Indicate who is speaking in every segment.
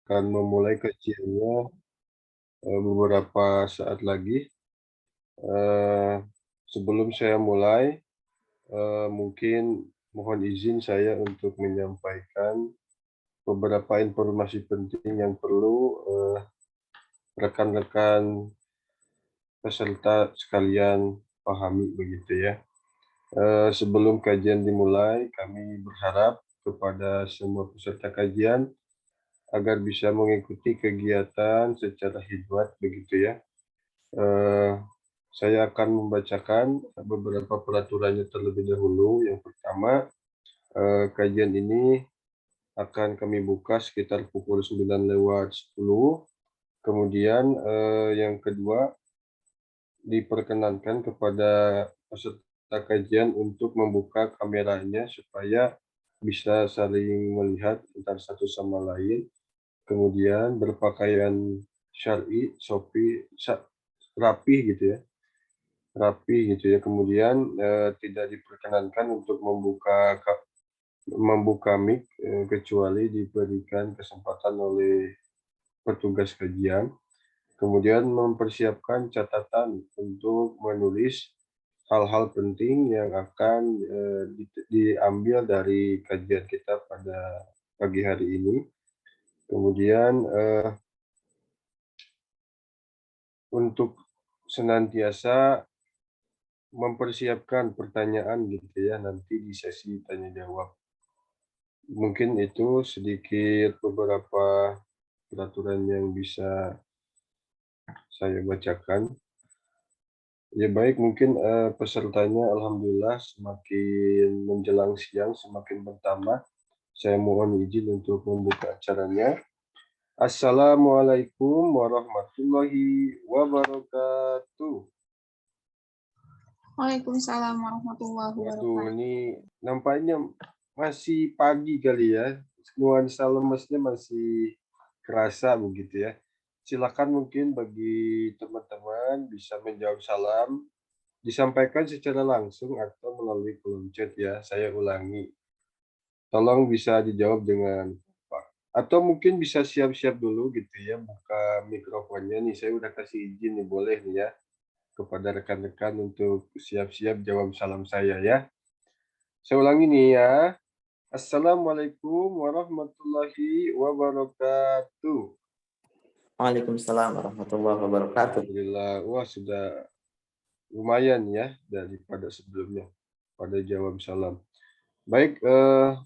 Speaker 1: akan memulai kajiannya beberapa saat lagi. Sebelum saya mulai, mungkin mohon izin saya untuk menyampaikan beberapa informasi penting yang perlu rekan-rekan peserta sekalian pahami begitu ya. Sebelum kajian dimulai, kami berharap kepada semua peserta kajian agar bisa mengikuti kegiatan secara hikmat begitu ya. Eh, saya akan membacakan beberapa peraturannya terlebih dahulu. Yang pertama, kajian ini akan kami buka sekitar pukul 9:10. Kemudian yang kedua, diperkenankan kepada peserta kajian untuk membuka kameranya supaya bisa saling melihat antara satu sama lain. Kemudian berpakaian syar'i, rapi gitu ya. Rapi gitu ya. Kemudian tidak diperkenankan untuk membuka mic kecuali diberikan kesempatan oleh petugas kajian. Kemudian mempersiapkan catatan untuk menulis hal-hal penting yang akan diambil dari kajian kita pada pagi hari ini. Kemudian untuk senantiasa mempersiapkan pertanyaan gitu ya nanti di sesi tanya jawab. Mungkin itu sedikit beberapa peraturan yang bisa saya bacakan. Ya baik, mungkin pesertanya alhamdulillah semakin menjelang siang semakin bertambah. Saya mohon izin untuk membuka acaranya. Assalamualaikum warahmatullahi wabarakatuh.
Speaker 2: Waalaikumsalam warahmatullahi
Speaker 1: Waduh,
Speaker 2: wabarakatuh.
Speaker 1: ini nampaknya masih pagi kali ya. Nuansa lemesnya masih kerasa begitu ya. Silakan mungkin bagi teman-teman bisa menjawab salam, disampaikan secara langsung atau melalui kolom chat ya. Saya ulangi. Tolong bisa dijawab dengan Pak. Atau mungkin bisa siap-siap dulu gitu ya, buka mikrofonnya nih. Saya udah kasih izin nih, boleh nih ya, kepada rekan-rekan untuk siap-siap jawab salam saya ya. Saya ulangi nih ya. Assalamualaikum warahmatullahi wabarakatuh.
Speaker 3: Waalaikumsalam warahmatullahi wabarakatuh.
Speaker 1: Alhamdulillah, wah sudah lumayan ya daripada sebelumnya pada jawab salam. Baik,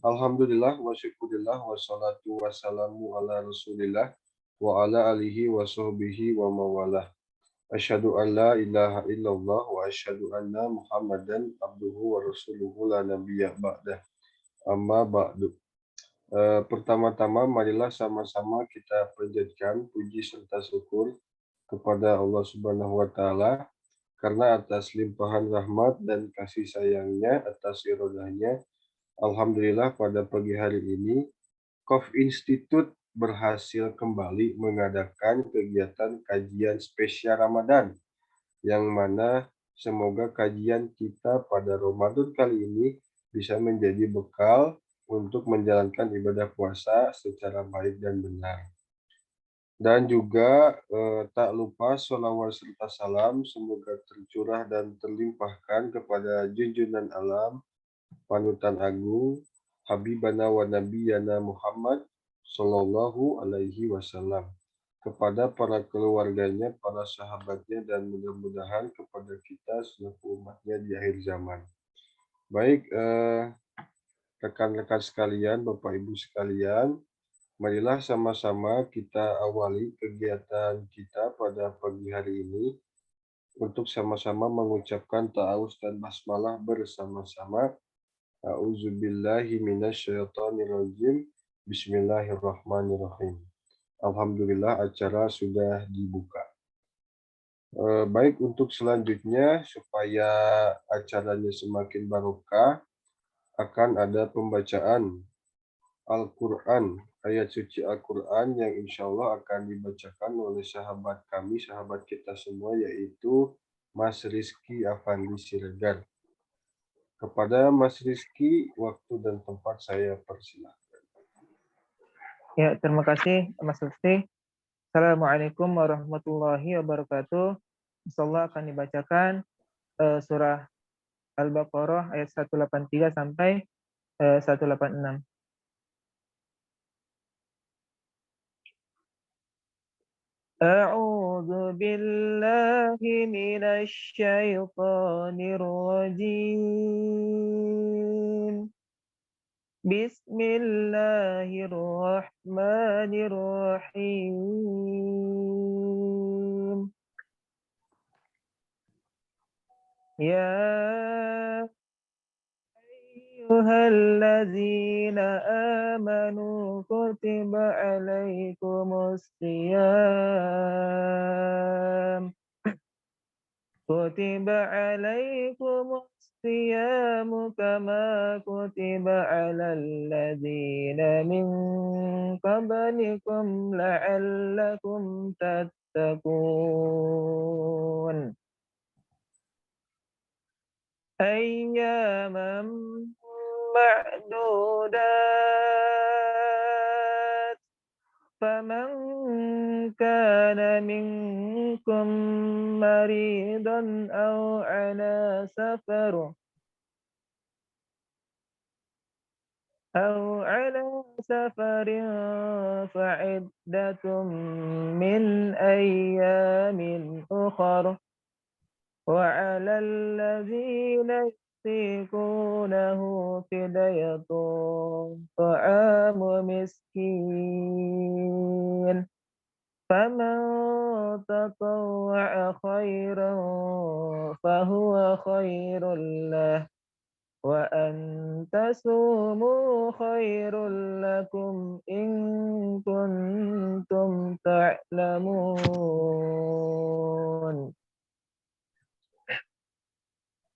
Speaker 1: alhamdulillah wa syukurillah wassalatu wassalamu ala Rasulillah wa ala alihi wa sahbihi wa mawalah. Asyhadu an la ilaha illallah wa asyhadu anna Muhammadan abduhu wa rasuluhu la nabiyya ba'dah. Amma ba'du. Pertama-tama marilah sama-sama kita panjatkan puji serta syukur kepada Allah Subhanahu wa taala karena atas limpahan rahmat dan kasih sayangnya, atas irodahnya, alhamdulillah pada pagi hari ini Kof Institute berhasil kembali mengadakan kegiatan kajian spesial Ramadan yang mana semoga kajian kita pada Ramadan kali ini bisa menjadi bekal untuk menjalankan ibadah puasa secara baik dan benar. Dan juga tak lupa sholawat serta salam semoga tercurah dan terlimpahkan kepada junjungan alam, panutan agung, Habibana wa Nabiyana Muhammad Sallallahu Alaihi Wasallam, kepada para keluarganya, para sahabatnya, dan mudah-mudahan kepada kita selaku umatnya di akhir zaman. Baik, rekan-rekan sekalian, Bapak Ibu sekalian, marilah sama-sama kita awali kegiatan kita pada pagi hari ini untuk sama-sama mengucapkan ta'awuz dan basmalah bersama-sama. A'udzubillahi minasyaitonirrajim. Bismillahirrahmanirrahim. Alhamdulillah acara sudah dibuka. Baik, untuk selanjutnya supaya acaranya semakin barokah akan ada pembacaan Al-Quran, ayat suci Al-Quran yang insya Allah akan dibacakan oleh sahabat kami, sahabat kita semua, yaitu Mas Rizky Afandi Siregar. Kepada Mas Rizky, waktu dan tempat saya persilahkan.
Speaker 4: Ya, terima kasih Mas Lutfi. Assalamualaikum warahmatullahi wabarakatuh. Insyaallah akan dibacakan surah Al-Baqarah ayat 183 sampai 186. A'udzu billahi minasy syaithanir rajim. Bismillahirrahmanirrahim. Ya ayyuhalladzina amanu kutiba alaikumus shiyam. Kutiba alaikumus siyamu kama kutiba alal ladzina min qablikum la'allakum tattaqun. Ayyaman ma'dudat. فمن كان منكم مريضا أو على سفر فعدة من أيام أخر وعلى الذين يطيقونه فدية طعام مسكين فمن تطوع خيرا فهو خير له وأن تصوموا خير لكم إن كنتم تعلمون.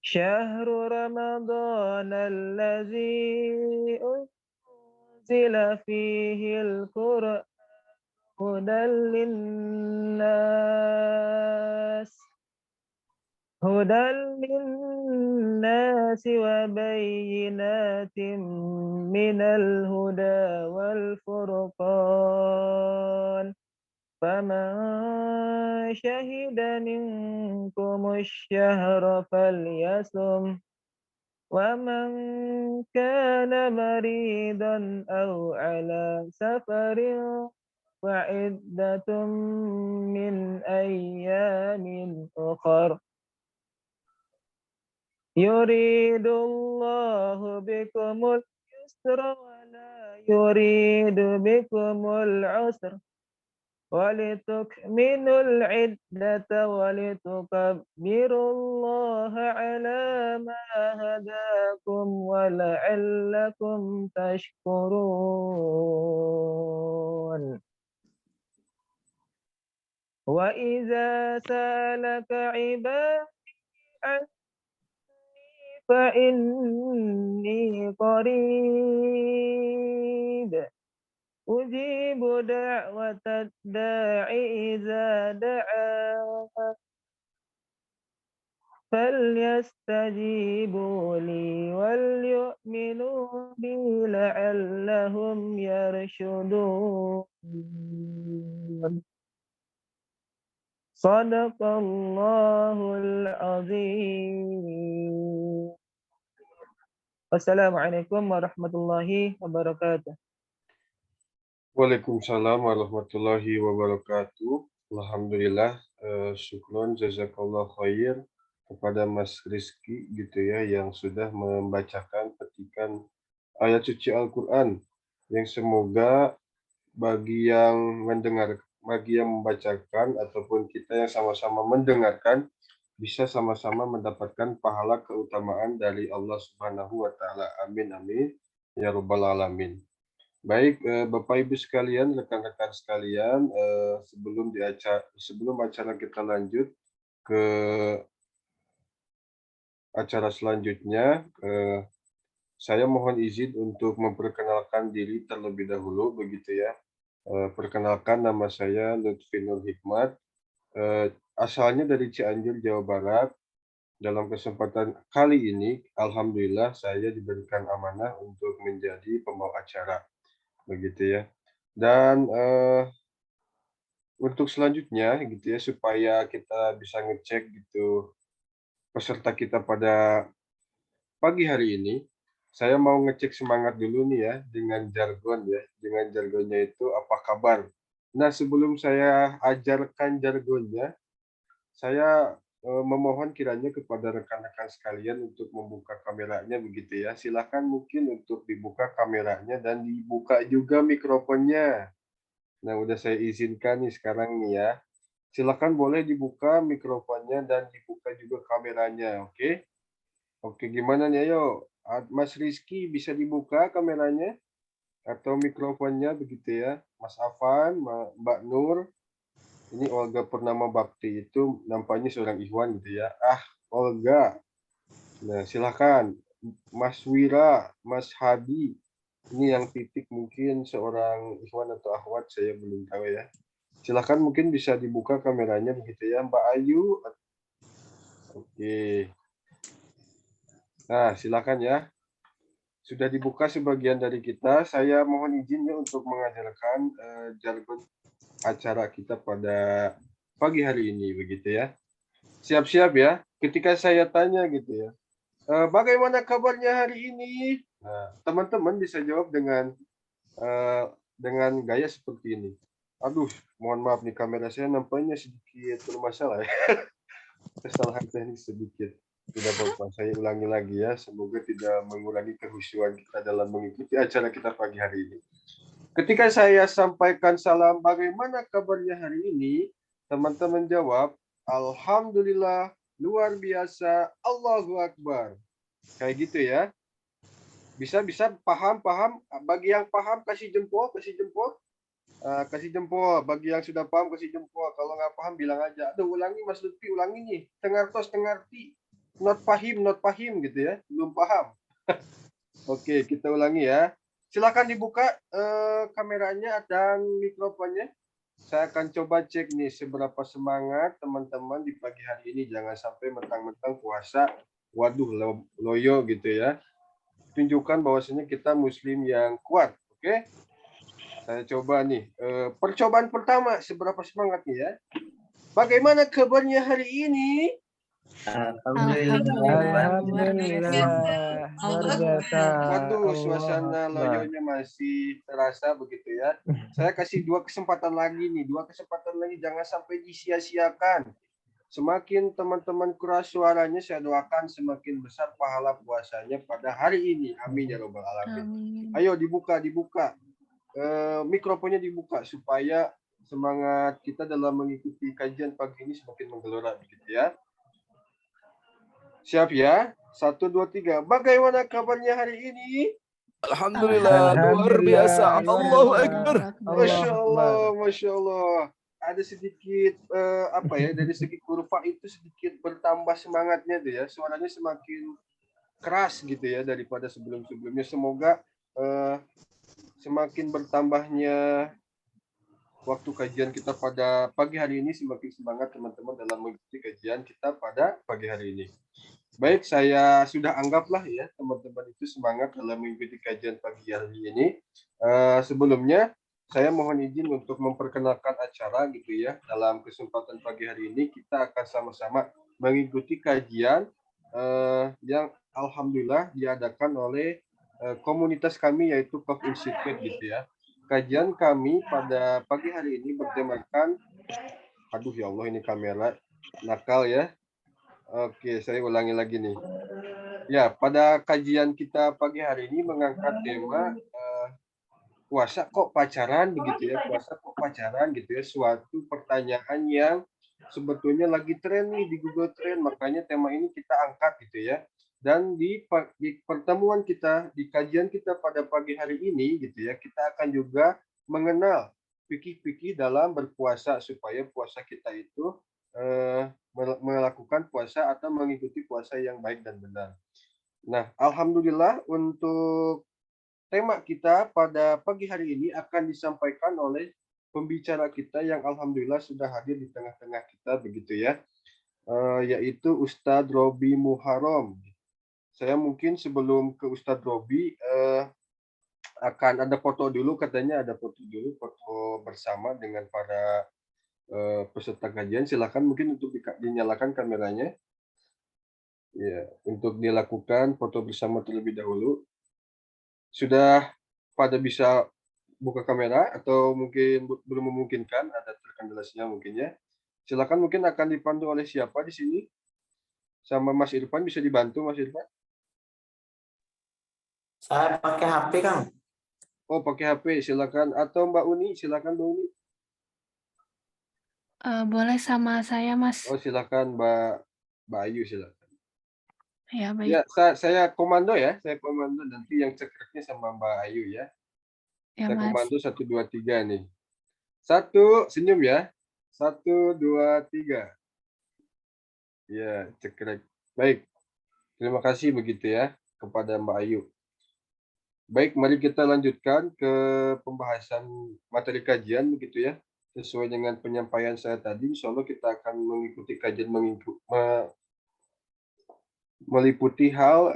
Speaker 4: شهر رمضان الذي أنزل فيه القرآن هدى للناس وبينات من الهدى والفرقان فمن شهد منكم الشهر فليصم ومن كان مريضا أو على سفر فعدة من أيام أخر يريد الله بكم اليسر ولا يريد بكم العسر ولتكملوا العدة ولتكبروا الله على ما هداكم ولعلكم تشكرون. وإذا سألك عبادي فإني قريب أجيب دعوة الداع إذا دعا فليستجيبوا لي وليؤمنوا بي لعلهم يرشدون. Sadaqallahul azim. Wassalamualaikum warahmatullahi wabarakatuh.
Speaker 1: Waalaikumsalam warahmatullahi wabarakatuh. Alhamdulillah, syukron jazakallah khair kepada Mas Rizky gitu ya yang sudah membacakan petikan ayat suci Al-Quran yang semoga bagi yang membacakan ataupun kita yang sama-sama mendengarkan bisa sama-sama mendapatkan pahala keutamaan dari Allah Subhanahu wa taala. Amin amin ya rabbal alamin. Baik, Bapak Ibu sekalian, rekan-rekan sekalian, sebelum acara kita lanjut ke acara selanjutnya, saya mohon izin untuk memperkenalkan diri terlebih dahulu begitu ya. Perkenalkan, nama saya Lutfi Nur Hikmat, asalnya dari Cianjur, Jawa Barat. Dalam kesempatan kali ini, alhamdulillah saya diberikan amanah untuk menjadi pembawa acara, begitu ya. Dan untuk selanjutnya gitu ya, supaya kita bisa ngecek gitu peserta kita pada pagi hari ini, saya mau ngecek semangat dulu nih ya dengan jargon ya, dengan jargonnya itu apa kabar. Nah, sebelum saya ajarkan jargonnya, saya memohon kiranya kepada rekan-rekan sekalian untuk membuka kameranya begitu ya. Silakan mungkin untuk dibuka kameranya dan dibuka juga mikrofonnya. Nah, udah saya izinkan nih sekarang nih ya. Silakan boleh dibuka mikrofonnya dan dibuka juga kameranya, oke? Oke, gimana nih? Ayo, Mas Rizky bisa dibuka kameranya atau mikrofonnya begitu ya. Mas Afan, Mbak Nur, ini Olga Purnama Bakti itu nampaknya seorang Ikhwan gitu ya. Ah, Olga. Nah, silakan. Mas Wira, Mas Hadi. Ini yang titik mungkin seorang Ikhwan atau Akhwat, saya belum tahu ya. Silakan mungkin bisa dibuka kameranya begitu ya, Mbak Ayu. Oke. Nah, silakan ya. Sudah dibuka sebagian dari kita. Saya mohon izin ya untuk mengajarkan jargon acara kita pada pagi hari ini begitu ya. Siap-siap ya. Ketika saya tanya gitu ya, bagaimana kabarnya hari ini? Nah, teman-teman bisa jawab dengan gaya seperti ini. Aduh, mohon maaf nih kamera saya nampaknya sedikit bermasalah ya. Kesalahan teknis sedikit. Tidak apa-apa, saya ulangi lagi ya. Semoga tidak mengurangi kehusuan kita dalam mengikuti acara kita pagi hari ini. Ketika saya sampaikan salam, bagaimana kabarnya hari ini? Teman-teman jawab, Alhamdulillah, luar biasa, Allahu Akbar. Kayak gitu ya. Bisa paham. Bagi yang paham kasih jempol. Kasih jempol. Bagi yang sudah paham kasih jempol. Kalau nggak paham bilang aja. Aduh, ulangi Mas Lutfi, ulangi nih. Tengarti. Not pahim gitu ya. Belum paham. Oke, kita ulangi ya. Silakan dibuka kameranya dan mikrofonnya. Saya akan coba cek nih seberapa semangat teman-teman di pagi hari ini. Jangan sampai mentang-mentang puasa. Waduh, loyo gitu ya. Tunjukkan bahwasanya kita muslim yang kuat. Oke? Saya coba nih. Percobaan pertama, seberapa semangat nih ya. Bagaimana kabarnya hari ini?
Speaker 3: Alhamdulillah.
Speaker 4: Alhamdulillah. Luar biasa.
Speaker 1: Waduh,
Speaker 4: Allahu
Speaker 1: suasana
Speaker 4: Akbar.
Speaker 1: loyonya masih terasa begitu ya. Saya kasih 2 kesempatan lagi nih. 2 kesempatan lagi, jangan sampai disia-siakan. Semakin teman-teman keras suaranya, saya doakan semakin besar pahala puasanya pada hari ini. Amin ya robbal alamin.
Speaker 2: Amin.
Speaker 1: Ayo dibuka. Mikrofonnya dibuka supaya semangat kita dalam mengikuti kajian pagi ini semakin menggelora begitu ya. Siap ya? 1, 2, 3. Bagaimana kabarnya hari ini?
Speaker 5: Alhamdulillah, luar biasa.
Speaker 4: Alhamdulillah. Luar
Speaker 5: Allahu
Speaker 4: biasa.
Speaker 5: Akbar.
Speaker 4: Allahu Akbar.
Speaker 1: Masya Allah. Ada sedikit dari segi kurva itu sedikit bertambah semangatnya tuh ya. Suaranya semakin keras gitu ya daripada sebelum-sebelumnya. Semoga semakin bertambahnya waktu kajian kita pada pagi hari ini, semakin semangat teman-teman dalam mengikuti kajian kita pada pagi hari ini. Baik, saya sudah anggaplah ya teman-teman itu semangat dalam mengikuti kajian pagi hari ini. Sebelumnya saya mohon izin untuk memperkenalkan acara gitu ya. Dalam kesempatan pagi hari ini kita akan sama-sama mengikuti kajian yang alhamdulillah diadakan oleh komunitas kami yaitu Cof Institute gitu ya. Kajian kami pada pagi hari ini bertemakan, aduh ya Allah ini kamera nakal ya. Oke, saya ulangi lagi nih. Ya, pada kajian kita pagi hari ini mengangkat tema puasa kok pacaran begitu ya. Puasa kok pacaran gitu ya. Suatu pertanyaan yang sebetulnya lagi tren nih di Google Trend. Makanya tema ini kita angkat gitu ya. Dan di pertemuan kita, di kajian kita pada pagi hari ini gitu ya, kita akan juga mengenal fikih-fikih dalam berpuasa supaya puasa kita itu melakukan puasa atau mengikuti puasa yang baik dan benar. Nah, alhamdulillah untuk tema kita pada pagi hari ini akan disampaikan oleh pembicara kita yang alhamdulillah sudah hadir di tengah-tengah kita begitu ya, yaitu Ustadz Robi Muharram. Saya mungkin sebelum ke Ustadz Robi, akan ada foto dulu, katanya ada foto dulu, foto bersama dengan para peserta kajian. Silakan mungkin untuk dinyalakan kameranya. Ya, untuk dilakukan foto bersama terlebih dahulu. Sudah pada bisa buka kamera atau mungkin belum memungkinkan, ada terkendala sinyal mungkin ya. Silakan, mungkin akan dipandu oleh siapa di sini? Sama Mas Irfan, bisa dibantu Mas Irfan?
Speaker 3: Saya pakai HP, Kang.
Speaker 1: Oh, pakai HP, silakan. Atau Mbak Uni, silakan Mbak Uni.
Speaker 2: Boleh sama saya, Mas.
Speaker 1: Oh, silakan Mbak Ayu, silakan.
Speaker 2: Ya,
Speaker 1: Ya,
Speaker 2: baik.
Speaker 1: saya komando ya, saya komando, nanti yang cekreknya sama Mbak Ayu ya.
Speaker 2: Ya,
Speaker 1: Saya
Speaker 2: Mas.
Speaker 1: komando 1, 2, 3 nih. 1, senyum ya. 1, 2, 3. Ya, cekrek. Baik, terima kasih begitu ya kepada Mbak Ayu. Baik, mari kita lanjutkan ke pembahasan materi kajian begitu ya. Sesuai dengan penyampaian saya tadi, insya Allah kita akan mengikuti kajian meliputi hal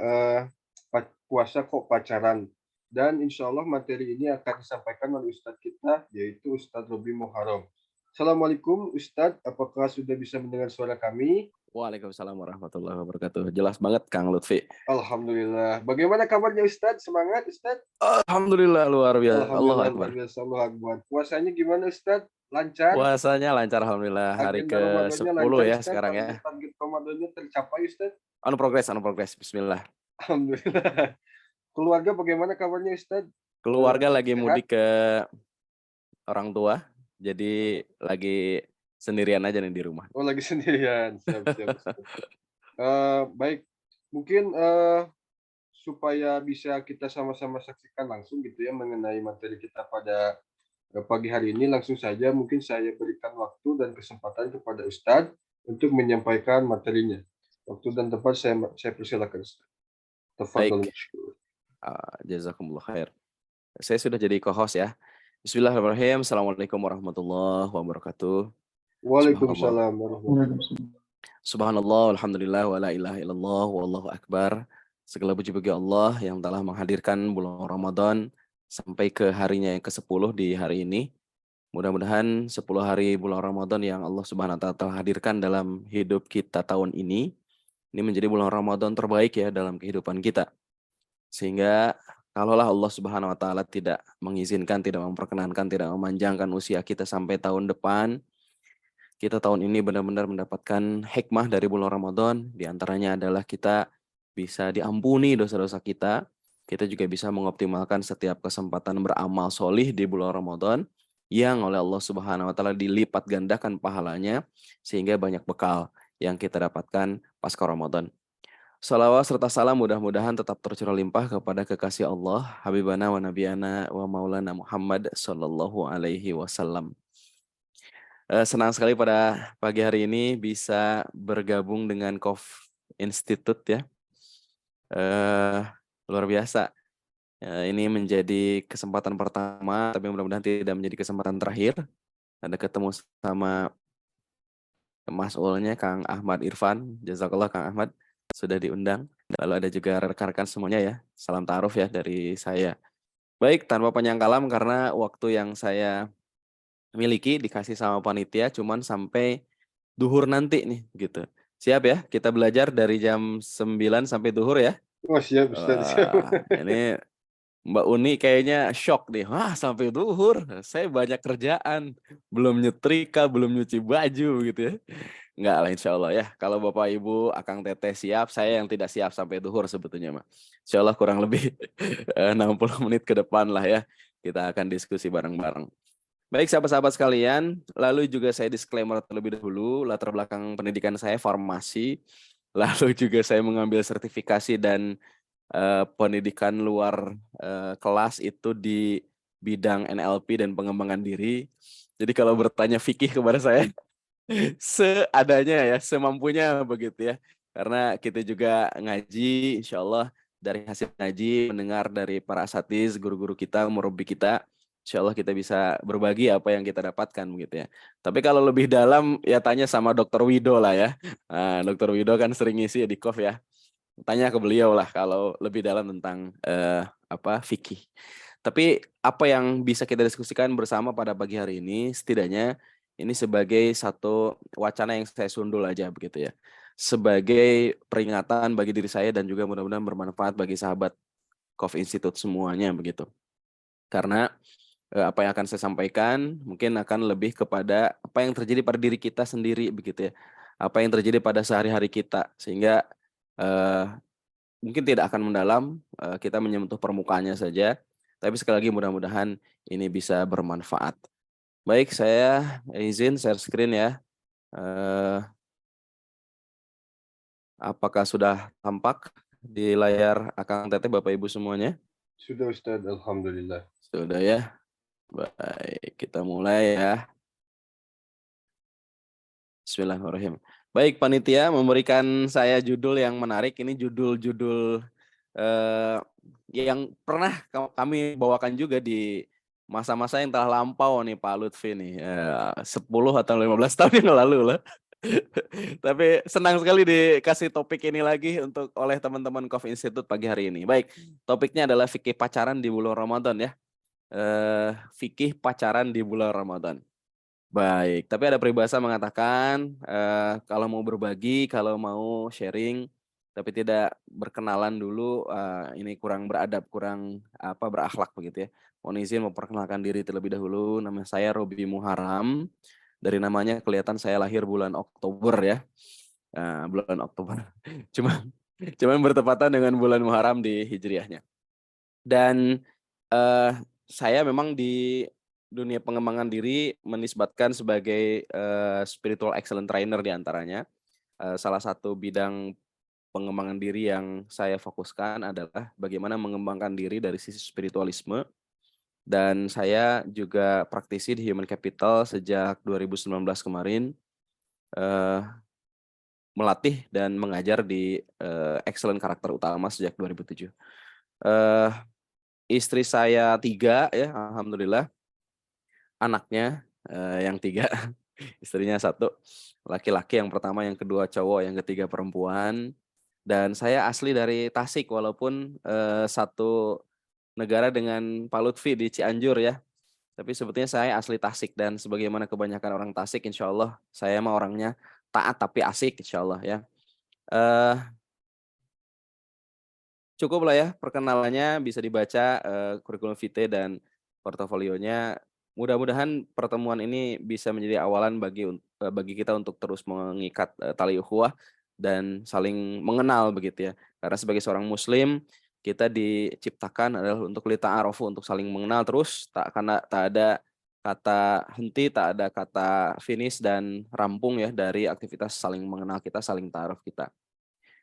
Speaker 1: puasa kok pacaran. Dan insya Allah materi ini akan disampaikan oleh Ustadz kita, yaitu Ustadz Robi Muharram. Assalamualaikum Ustadz, apakah sudah bisa mendengar suara kami?
Speaker 5: Waalaikumsalam warahmatullahi wabarakatuh. Jelas banget Kang Lutfi.
Speaker 1: Alhamdulillah. Bagaimana kabarnya Ustadz? Semangat Ustadz?
Speaker 5: Alhamdulillah luar biasa. Allahu
Speaker 1: Alhamdulillah
Speaker 5: Akbar.
Speaker 1: luar biasa, Allah Akbar. Puasanya gimana Ustadz? Lancar?
Speaker 5: Puasanya lancar alhamdulillah. Hari
Speaker 1: Agenda Ramadannya
Speaker 5: ke-10
Speaker 1: lancar
Speaker 5: ya
Speaker 1: Ustadz?
Speaker 5: sekarang ya.
Speaker 1: Target Ramadannya tercapai Ustadz?
Speaker 5: Anu progres. Bismillah.
Speaker 1: Alhamdulillah. Keluarga bagaimana kabarnya Ustadz?
Speaker 5: Keluarga lagi
Speaker 1: Sehat?
Speaker 5: mudik ke orang tua. Jadi lagi sendirian aja nih di rumah.
Speaker 1: Oh, lagi sendirian. Siap. Baik, mungkin supaya bisa kita sama-sama saksikan langsung gitu ya mengenai materi kita pada pagi hari ini, langsung saja mungkin saya berikan waktu dan kesempatan kepada Ustadz untuk menyampaikan materinya. Waktu dan tempat saya persilakan Ustadz. Tafadhol.
Speaker 5: Baik. Jazakumullah khair. Saya sudah jadi co-host ya. Bismillahirrahmanirrahim. Assalamualaikum warahmatullahi wabarakatuh.
Speaker 1: Waalaikumsalam warahmatullahi wabarakatuh.
Speaker 5: Subhanallah, alhamdulillah, wa la ilaha illallah, wallahu akbar. Segala puji bagi Allah yang telah menghadirkan bulan Ramadan sampai ke harinya yang ke-10 di hari ini. Mudah-mudahan 10 hari bulan Ramadan yang Allah Subhanahu wa taala telah hadirkan dalam hidup kita tahun ini menjadi bulan Ramadan terbaik ya dalam kehidupan kita. Sehingga kalaulah Allah Subhanahu wa taala tidak mengizinkan, tidak memperkenankan, tidak memanjangkan usia kita sampai tahun depan, kita tahun ini benar-benar mendapatkan hikmah dari bulan Ramadan. Di antaranya adalah kita bisa diampuni dosa-dosa kita. Kita juga bisa mengoptimalkan setiap kesempatan beramal solih di bulan Ramadan yang oleh Allah Subhanahu wa taala dilipat gandakan pahalanya sehingga banyak bekal yang kita dapatkan pasca Ramadan. Salawat serta salam mudah-mudahan tetap tercurah limpah kepada kekasih Allah, Habibana wa Nabiyana wa Maulana Muhammad sallallahu alaihi wasallam. Senang sekali pada pagi hari ini bisa bergabung dengan KOF Institute ya. Luar biasa. Ini menjadi kesempatan pertama, tapi mudah-mudahan tidak menjadi kesempatan terakhir. Ada ketemu sama Mas Ulnya Kang Ahmad Irfan, jazakallah Kang Ahmad sudah diundang. Lalu ada juga rekan-rekan semuanya ya. Salam ta'aruf ya dari saya. Baik, tanpa panjang kalam karena waktu yang saya miliki dikasih sama panitia cuman sampai duhur nanti nih gitu. Siap ya? Kita belajar dari jam 9 sampai duhur ya.
Speaker 1: Oh, siap Ustadz.
Speaker 5: Ini Mbak Uni kayaknya shock nih. Wah, sampai duhur. Saya banyak kerjaan. Belum nyetrika, belum nyuci baju gitu ya. Enggak lah insya Allah ya. Kalau Bapak Ibu, Akang Teteh siap, saya yang tidak siap sampai duhur sebetulnya mah. Insya Allah kurang lebih 60 menit ke depan lah ya. Kita akan diskusi bareng-bareng. Baik sahabat-sahabat sekalian, lalu juga saya disclaimer terlebih dahulu, latar belakang pendidikan saya farmasi, lalu juga saya mengambil sertifikasi dan pendidikan luar kelas itu di bidang NLP dan pengembangan diri. Jadi kalau bertanya fikih kepada saya, seadanya ya, semampunya begitu ya. Karena kita juga ngaji, insya Allah dari hasil ngaji, mendengar dari para asatiz, guru-guru kita, murabbi kita, insya Allah kita bisa berbagi apa yang kita dapatkan begitu ya. Tapi kalau lebih dalam ya tanya sama Dr. Wido lah ya. Nah, Dr. Wido kan sering ngisi di KOF ya. Tanya ke beliau lah kalau lebih dalam tentang fikih. Tapi apa yang bisa kita diskusikan bersama pada pagi hari ini, setidaknya ini sebagai satu wacana yang saya sundul aja begitu ya. Sebagai peringatan bagi diri saya dan juga mudah-mudahan bermanfaat bagi sahabat Coffee Institute semuanya begitu. Karena apa yang akan saya sampaikan mungkin akan lebih kepada apa yang terjadi pada diri kita sendiri begitu ya. Apa yang terjadi pada sehari-hari kita, sehingga mungkin tidak akan mendalam, kita menyentuh permukaannya saja. Tapi sekali lagi mudah-mudahan ini bisa bermanfaat. Baik, saya izin share screen ya. Apakah sudah tampak di layar Akang Teteh Bapak Ibu semuanya?
Speaker 1: Sudah Ustaz, alhamdulillah.
Speaker 5: Sudah ya. Baik, kita mulai ya. Bismillahirrahmanirrahim. Baik, panitia memberikan saya judul yang menarik. Ini judul-judul yang pernah kami bawakan juga di masa-masa yang telah lampau nih Pak Lutfi nih. 10 atau 15 tahun yang lalu lah. Tapi senang sekali dikasih topik ini lagi untuk oleh teman-teman Coffee Institute pagi hari ini. Baik, topiknya adalah fikih pacaran di bulan Ramadan ya. Fikih pacaran di bulan Ramadan. Baik, tapi ada peribahasa mengatakan kalau mau berbagi, kalau mau sharing, tapi tidak berkenalan dulu, ini kurang beradab, kurang berakhlak begitu ya. Mohon izin memperkenalkan diri terlebih dahulu. Nama saya Robi Muharam. Dari namanya kelihatan saya lahir bulan Oktober ya. Bulan Oktober. Cuman bertepatan dengan bulan Muharram di Hijriahnya. Dan saya memang di dunia pengembangan diri menisbatkan sebagai spiritual excellent trainer di antaranya. Salah satu bidang pengembangan diri yang saya fokuskan adalah bagaimana mengembangkan diri dari sisi spiritualisme. Dan saya juga praktisi di Human Capital sejak 2019 kemarin. Melatih dan mengajar di Excellent Karakter Utama sejak 2007. Istri saya 3 ya, alhamdulillah. Anaknya yang 3, istrinya 1, laki-laki yang pertama, yang kedua cowok, yang ketiga perempuan. Dan saya asli dari Tasik, walaupun satu negara dengan Pak Lutfi di Cianjur ya. Tapi sebetulnya saya asli Tasik, dan sebagaimana kebanyakan orang Tasik, insya Allah saya mah orangnya taat tapi asik, insya Allah ya. Cukup lah ya perkenalannya, bisa dibaca kurikulum vitae dan portofolionya. Mudah-mudahan pertemuan ini bisa menjadi awalan bagi kita untuk terus mengikat tali ukhuwah dan saling mengenal begitu ya. Karena sebagai seorang muslim, kita diciptakan adalah untuk lita'arofu, untuk saling mengenal terus, karena tak ada kata henti, tak ada kata finish dan rampung ya dari aktivitas saling mengenal kita, saling ta'aruf kita.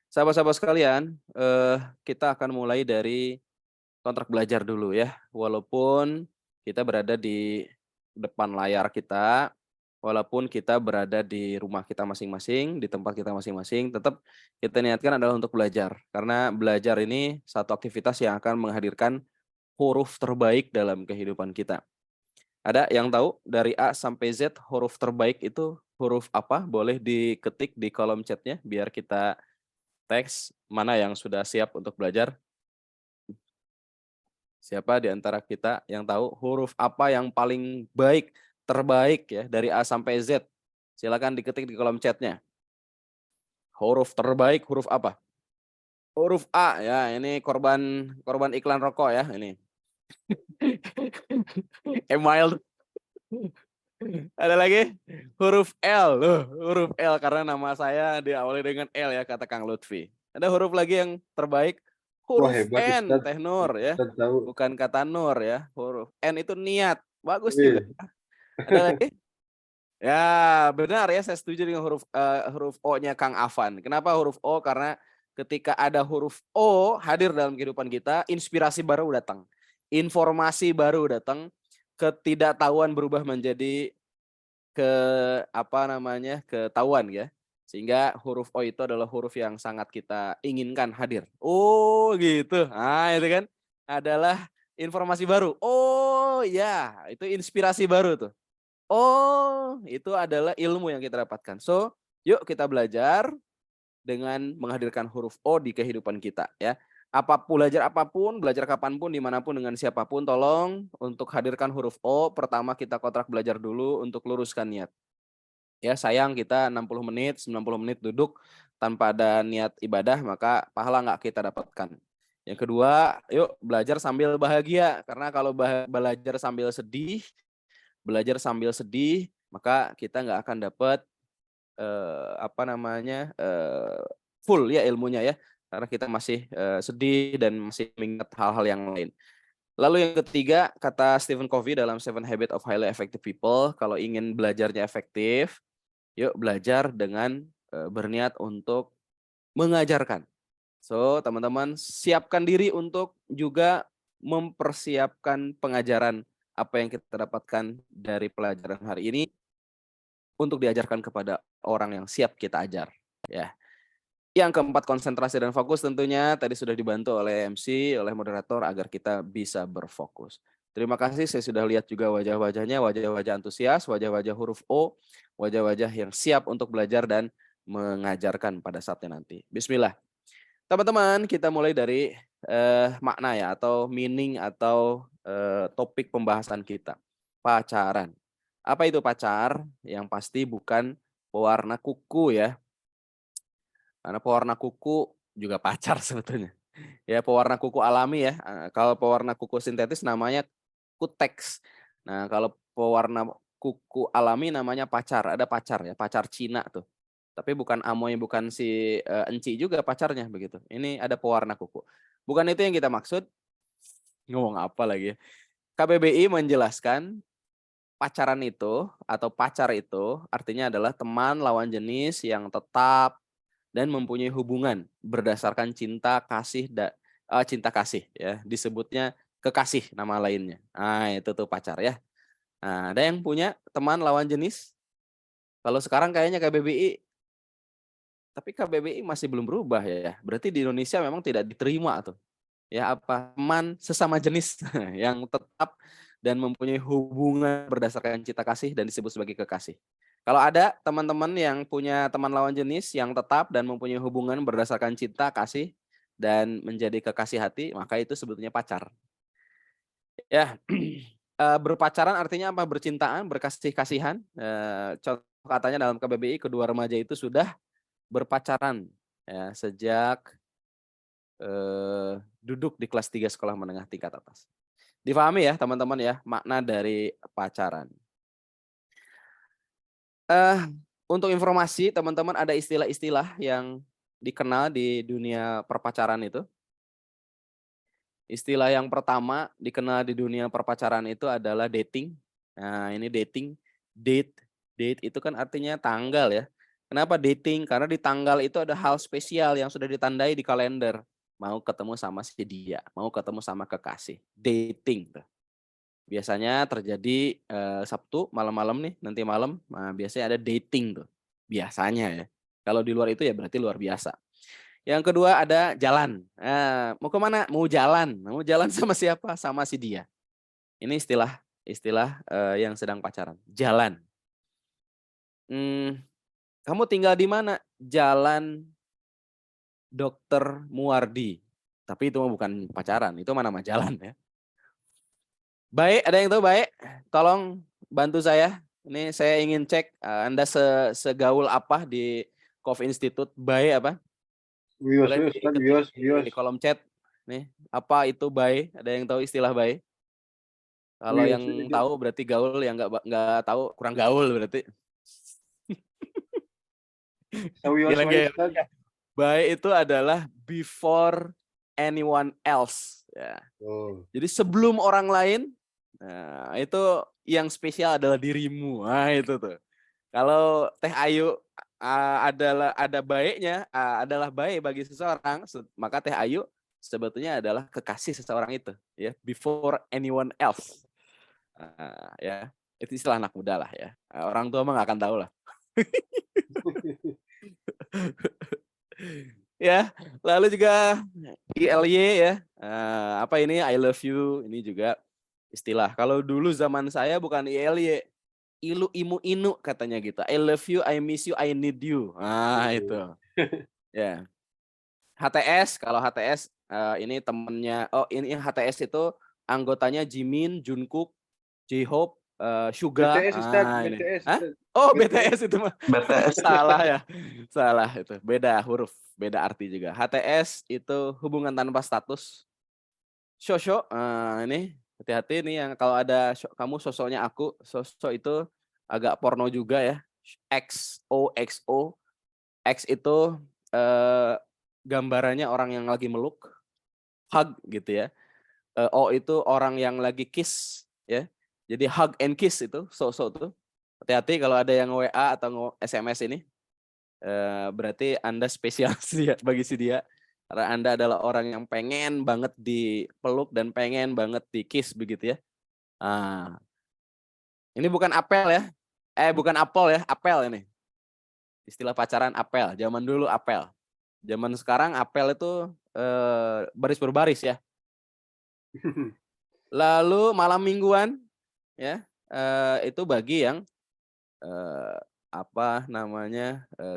Speaker 5: Sahabat-sahabat sekalian, kita akan mulai dari kontrak belajar dulu ya. Walaupun kita berada di depan layar kita, walaupun kita berada di rumah kita masing-masing, di tempat kita masing-masing, tetap kita niatkan adalah untuk belajar. Karena belajar ini satu aktivitas yang akan menghadirkan huruf terbaik dalam kehidupan kita. Ada yang tahu dari A sampai Z huruf terbaik itu huruf apa? Boleh diketik di kolom chatnya biar kita teks mana yang sudah siap untuk belajar. Siapa di antara kita yang tahu huruf apa yang paling baik, terbaik ya dari A sampai Z? Silakan diketik di kolom chatnya. Huruf terbaik huruf apa? Huruf A ya, ini korban iklan rokok ya ini. Email. Ada lagi huruf L. Loh, huruf L karena nama saya diawali dengan L ya, kata Kang Lutfi. Ada huruf lagi yang terbaik,
Speaker 1: Wah,
Speaker 5: huruf
Speaker 1: hebat
Speaker 5: N,
Speaker 1: Ustaz.
Speaker 5: Teh Nur ya.
Speaker 1: Ustaz tahu.
Speaker 5: Bukan kata Nur ya. Huruf N itu niat. Bagus
Speaker 1: Wih.
Speaker 5: juga. Ada lagi? Ya, benar ya, saya setuju dengan huruf O-nya Kang Afan. Kenapa huruf O? Karena ketika ada huruf O hadir dalam kehidupan kita, inspirasi baru datang. Informasi baru datang, ketidaktahuan berubah menjadi ketahuan ya. Sehingga huruf O itu adalah huruf yang sangat kita inginkan hadir. Oh, gitu. Nah, itu kan adalah informasi baru. Oh, ya, itu inspirasi baru tuh. Oh, itu adalah ilmu yang kita dapatkan. So, yuk kita belajar dengan menghadirkan huruf O di kehidupan kita ya. belajar kapanpun, dimanapun, dengan siapapun, tolong untuk hadirkan huruf O. Pertama kita kontrak belajar dulu untuk luruskan niat. Ya, sayang kita 60 menit, 90 menit duduk tanpa ada niat ibadah, maka pahala nggak kita dapatkan. Yang kedua, yuk belajar sambil bahagia. Karena kalau belajar sambil sedih, maka kita nggak akan dapat full ya ilmunya ya. Karena kita masih sedih dan masih mengingat hal-hal yang lain. Lalu yang ketiga, kata Stephen Covey dalam 7 Habits of Highly Effective People, kalau ingin belajarnya efektif, yuk belajar dengan berniat untuk mengajarkan. So, teman-teman siapkan diri untuk juga mempersiapkan pengajaran apa yang kita dapatkan dari pelajaran hari ini untuk diajarkan kepada orang yang siap kita ajar, ya. Yang keempat, konsentrasi dan fokus tentunya tadi sudah dibantu oleh MC, oleh moderator agar kita bisa berfokus. Terima kasih, saya sudah lihat juga wajah-wajahnya, wajah-wajah antusias, wajah-wajah huruf O, wajah-wajah yang siap untuk belajar dan mengajarkan pada saatnya nanti. Bismillah. Teman-teman, kita mulai dari makna ya, atau meaning atau topik pembahasan kita. Pacaran. Apa itu pacar? Yang pasti bukan pewarna kuku ya. Karena pewarna kuku juga pacar sebetulnya. Ya, pewarna kuku alami ya. Kalau pewarna kuku sintetis namanya kutex. Nah, kalau pewarna kuku alami namanya pacar. Ada pacar ya, pacar Cina tuh. Tapi bukan Amoy, bukan si Enci juga pacarnya begitu. Ini ada pewarna kuku. Bukan itu yang kita maksud. Ngomong apa lagi ya. KBBI menjelaskan pacaran itu atau pacar itu artinya adalah teman lawan jenis yang tetap dan mempunyai hubungan berdasarkan cinta kasih ya, disebutnya kekasih nama lainnya. Nah, itu tuh pacar ya. Nah, ada yang punya teman lawan jenis? Kalau sekarang kayaknya KBBI, tapi KBBI masih belum berubah ya. Berarti di Indonesia memang tidak diterima tuh. Ya, apa teman sesama jenis yang tetap dan mempunyai hubungan berdasarkan cinta kasih dan disebut sebagai kekasih. Kalau ada teman-teman yang punya teman lawan jenis yang tetap dan mempunyai hubungan berdasarkan cinta kasih dan menjadi kekasih hati, maka itu sebetulnya pacar. Ya, berpacaran artinya apa? Bercintaan, berkasih-kasihan. Contoh katanya dalam KBBI, kedua remaja itu sudah berpacaran ya, sejak duduk di kelas 3 sekolah menengah tingkat atas. Difahami ya teman-teman ya makna dari pacaran. Untuk informasi teman-teman, ada istilah-istilah yang dikenal di dunia perpacaran itu. Istilah yang pertama dikenal di dunia perpacaran itu adalah dating. Nah, ini dating, date itu kan artinya tanggal ya. Kenapa dating? Karena di tanggal itu ada hal spesial yang sudah ditandai di kalender. Mau ketemu sama si dia, mau ketemu sama kekasih. Dating tuh. Biasanya terjadi Sabtu malam-malam nih, nanti malam. Nah, biasanya ada dating tuh. Biasanya ya. Kalau di luar itu ya berarti luar biasa. Yang kedua ada jalan. Mau kemana? Mau jalan. Mau jalan sama siapa? Sama si dia. Ini istilah yang sedang pacaran. Jalan. Kamu tinggal di mana? Jalan Dr. Muwardi. Tapi itu bukan pacaran, itu nama jalan ya. Baik, ada yang tahu Baik? Tolong bantu saya. Ini saya ingin cek Anda segaul apa di Kov Institute. Baik apa? Boleh di kolom chat. Nih, apa itu Baik? Ada yang tahu istilah Baik? Kalau yang tahu berarti gaul, yang nggak tahu kurang gaul berarti. Baik itu adalah before anyone else. Ya. Jadi sebelum orang lain, nah, itu yang spesial adalah dirimu. Nah, itu tuh. Kalau Teh Ayu ada baiknya, adalah baik bagi seseorang, maka Teh Ayu sebetulnya adalah kekasih seseorang itu, ya, before anyone else. Ya, itu istilah anak muda lah ya. Orang tua mah nggak akan tahu lah. Ya, lalu juga ILY ya. Apa ini I love you, ini juga istilah. Kalau dulu zaman saya bukan ILY, ilu imu inu katanya gitu. I love you, I miss you, I need you. Nah, itu. Ya. HTS, kalau HTS ini temennya, ini HTS itu anggotanya Jimin, Jungkook, J-Hope, Suga.
Speaker 1: BTS Ustaz,
Speaker 5: Ini.
Speaker 1: BTS.
Speaker 5: Hah?
Speaker 1: Ustaz.
Speaker 5: Oh,
Speaker 1: BTS.
Speaker 5: BTS itu mah.
Speaker 3: BTS.
Speaker 5: Salah ya. Salah itu. Beda huruf, beda arti juga. HTS itu hubungan tanpa status. Shosho, ini hati-hati nih yang kalau ada kamu sosoknya aku, sosok itu agak porno juga ya. XOXO. X itu gambarannya orang yang lagi meluk, hug gitu ya. O itu orang yang lagi kiss ya. Jadi hug and kiss itu so-so tuh. Hati-hati kalau ada yang WA atau SMS ini. Berarti Anda spesial sih ya bagi si dia. Karena Anda adalah orang yang pengen banget dipeluk dan pengen banget di kiss begitu ya. Ini bukan apel ya. Bukan apel ya, apel ini. Istilah pacaran apel. Zaman dulu apel. Zaman sekarang apel itu baris berbaris ya. Lalu malam mingguan ya itu bagi yang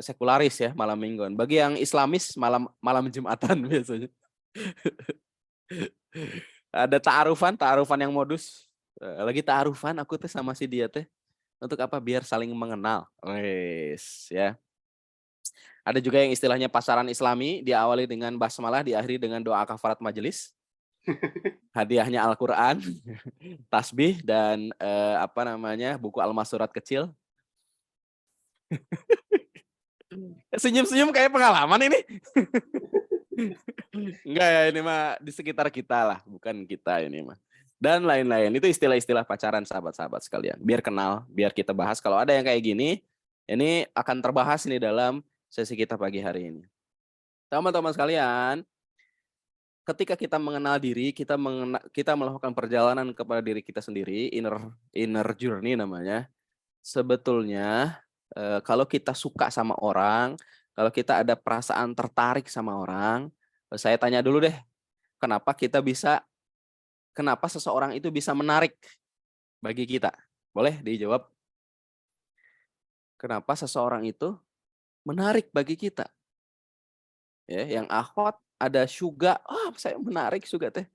Speaker 5: sekularis ya malam mingguan. Bagi yang Islamis malam Jumatan biasanya. Ada ta'arufan yang modus. Lagi ta'arufan aku teh sama si dia teh. Untuk apa? Biar saling mengenal. Wes ya. Ada juga yang istilahnya pasaran Islami, diawali dengan basmalah, diakhiri dengan doa kafarat majelis. Hadiahnya Al-Qur'an, tasbih dan buku Al-Masurat kecil. Senyum-senyum kayak pengalaman ini. Enggak ya, ini mah di sekitar kita lah, bukan kita ini mah. Dan lain-lain, itu istilah-istilah pacaran sahabat-sahabat sekalian. Biar kenal, biar kita bahas. Kalau ada yang kayak gini, ini akan terbahas ini dalam sesi kita pagi hari ini. Teman-teman sekalian, ketika kita mengenal diri, kita melakukan perjalanan kepada diri kita sendiri, inner journey namanya. Sebetulnya kalau kita suka sama orang, kalau kita ada perasaan tertarik sama orang, saya tanya dulu deh, kenapa seseorang itu bisa menarik bagi kita? Boleh dijawab? Kenapa seseorang itu menarik bagi kita? Ya, yang akhwat ada Suga, saya menarik Suga teh.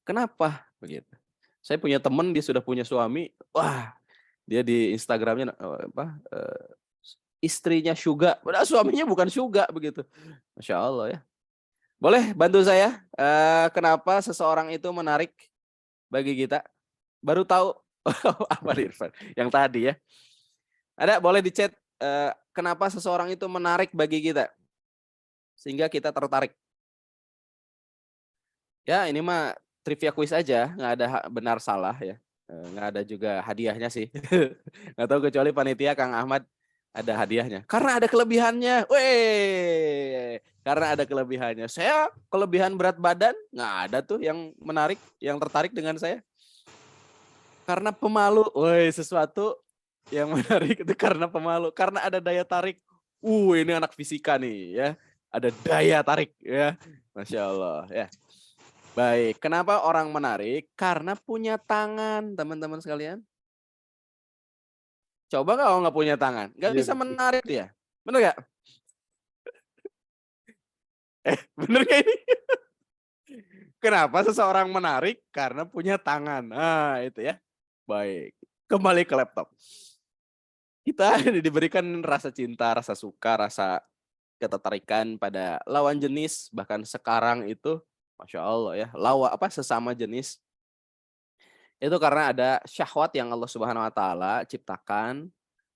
Speaker 5: Kenapa? Begitu. Saya punya teman, dia sudah punya suami, dia di Instagramnya istrinya Suga, padahal suaminya bukan Suga begitu. Masya Allah ya. Boleh bantu saya, kenapa seseorang itu menarik bagi kita? Baru tahu apa Irfan? Yang tadi ya. Ada, boleh di chat kenapa seseorang itu menarik bagi kita? Sehingga kita tertarik. Ya ini mah trivia quiz aja, nggak ada benar salah ya. Nggak ada juga hadiahnya sih. Nggak tahu kecuali panitia Kang Ahmad ada hadiahnya. Karena ada kelebihannya. Karena ada kelebihannya. Saya kelebihan berat badan, nggak ada tuh yang menarik, yang tertarik dengan saya. Karena pemalu. Sesuatu yang menarik itu karena pemalu. Karena ada daya tarik. Ini anak fisika nih ya. Ada daya tarik ya. Masya Allah ya. Baik, kenapa orang menarik? Karena punya tangan, teman-teman sekalian. Coba kalau nggak punya tangan, nggak bisa menarik dia. Bener nggak? Bener nggak ini? Kenapa seseorang menarik? Karena punya tangan. Nah, itu ya. Baik, kembali ke laptop. Kita diberikan rasa cinta, rasa suka, rasa ketertarikan pada lawan jenis. Bahkan sekarang itu Masya Allah ya, sesama jenis. Itu karena ada syahwat yang Allah Subhanahu wa taala ciptakan,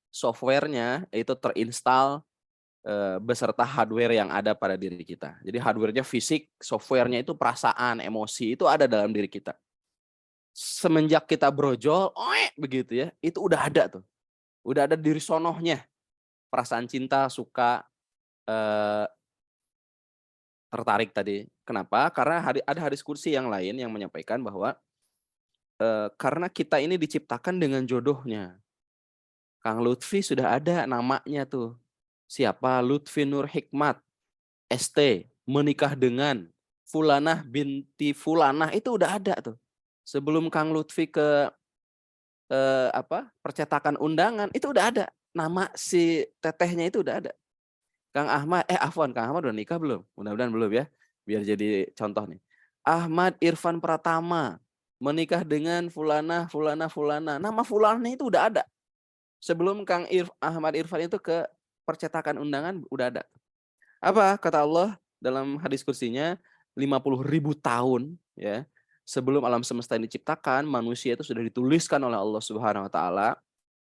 Speaker 5: softwarenya itu terinstall beserta hardware yang ada pada diri kita. Jadi hardwarenya fisik, softwarenya itu perasaan, emosi itu ada dalam diri kita. Semenjak kita brojol, begitu ya, itu udah ada tuh. Udah ada diri sonohnya. Perasaan cinta, suka, tertarik tadi. Kenapa? Karena ada hadis kursi yang lain yang menyampaikan bahwa karena kita ini diciptakan dengan jodohnya. Kang Lutfi sudah ada namanya tuh. Siapa? Lutfi Nur Hikmat, ST, menikah dengan Fulanah binti Fulanah, itu udah ada tuh. Sebelum Kang Lutfi ke percetakan undangan, itu udah ada. Nama si tetehnya itu udah ada. Kang Ahmad udah nikah belum? Mudah-mudahan belum ya. Biar jadi contoh nih. Ahmad Irfan Pratama menikah dengan fulana, fulana, fulana. Nama fulananya itu udah ada. Sebelum Ahmad Irfan itu ke percetakan undangan udah ada. Apa kata Allah dalam hadis kursinya 50.000 tahun ya sebelum alam semesta ini diciptakan, manusia itu sudah dituliskan oleh Allah Subhanahu wa taala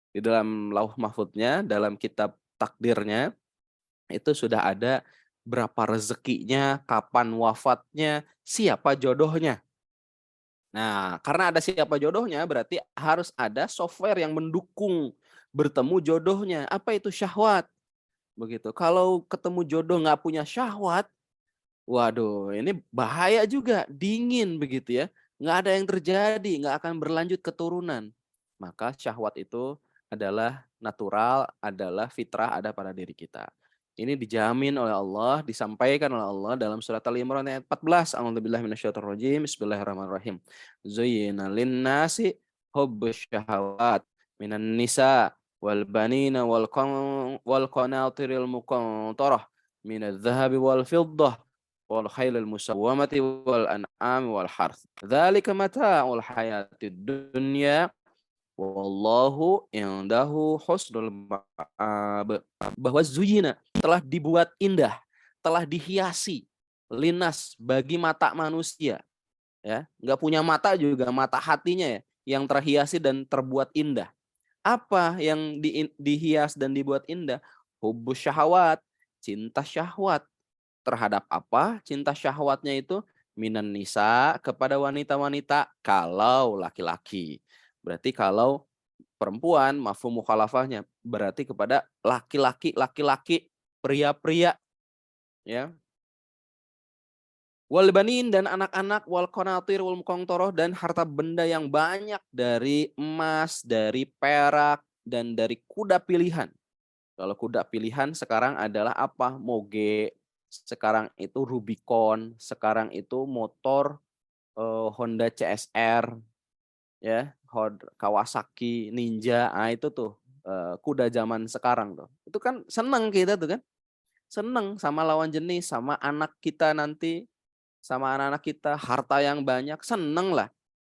Speaker 5: di dalam lauh mahfudnya, dalam kitab takdirnya itu sudah ada berapa rezekinya, kapan wafatnya, siapa jodohnya. Nah, karena ada siapa jodohnya berarti harus ada software yang mendukung bertemu jodohnya. Apa itu syahwat? Begitu. Kalau ketemu jodoh nggak punya syahwat, waduh ini bahaya juga, dingin begitu ya. Nggak ada yang terjadi, nggak akan berlanjut keturunan. Maka syahwat itu adalah natural, adalah fitrah ada pada diri kita. Ini dijamin oleh Allah, disampaikan oleh Allah dalam surat Al-Imran ayat 14. A'udzubillahi minasyaitonirrajim. Bismillahirrahmanirrahim. Zuyyina lin-nasi hubbus syahawat minan nisa wal banina wal qanatiril muqantarah minadz zahabi wal fiddah wal khailil musawwamati wal an'ami wal harth. Dzalika mata'ul hayatid dunya wallahu indahu husnul ma'ab. Bahwa zuyina telah dibuat indah, telah dihiasi linas bagi mata manusia ya. Enggak punya mata juga mata hatinya ya yang terhiasi dan terbuat indah. Apa yang dihias dan dibuat indah? Hubbus syahwat, cinta syahwat. Terhadap apa? Cinta syahwatnya itu minan nisa kepada wanita-wanita kalau laki-laki. Berarti kalau perempuan mafhum mukhalafahnya berarti kepada laki-laki, pria-pria ya. Wal banin dan anak-anak wal qanatir wal muqantarah dan harta benda yang banyak dari emas, dari perak dan dari kuda pilihan. Kalau kuda pilihan sekarang adalah apa? Moge, sekarang itu Rubicon, sekarang itu motor Honda CSR ya, Kawasaki Ninja. Ah itu tuh kuda zaman sekarang tuh. Itu kan seneng kita tuh kan. Seneng sama lawan jenis, sama anak kita nanti, sama anak-anak kita, harta yang banyak, seneng lah.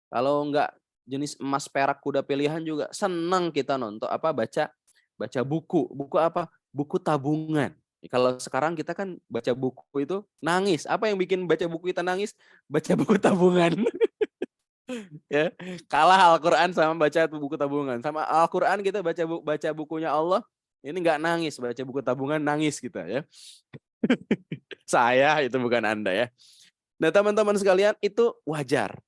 Speaker 5: Kalau enggak jenis emas perak kuda pilihan juga seneng kita nonton baca buku. Buku apa? Buku tabungan. Kalau sekarang kita kan baca buku itu nangis. Apa yang bikin baca buku kita nangis? Baca buku tabungan. Ya, kalah Al-Qur'an sama baca buku tabungan. Sama Al-Qur'an kita baca bukunya Allah, ini enggak nangis, baca buku tabungan nangis kita ya. Saya itu bukan Anda ya. Nah, teman-teman sekalian itu wajar.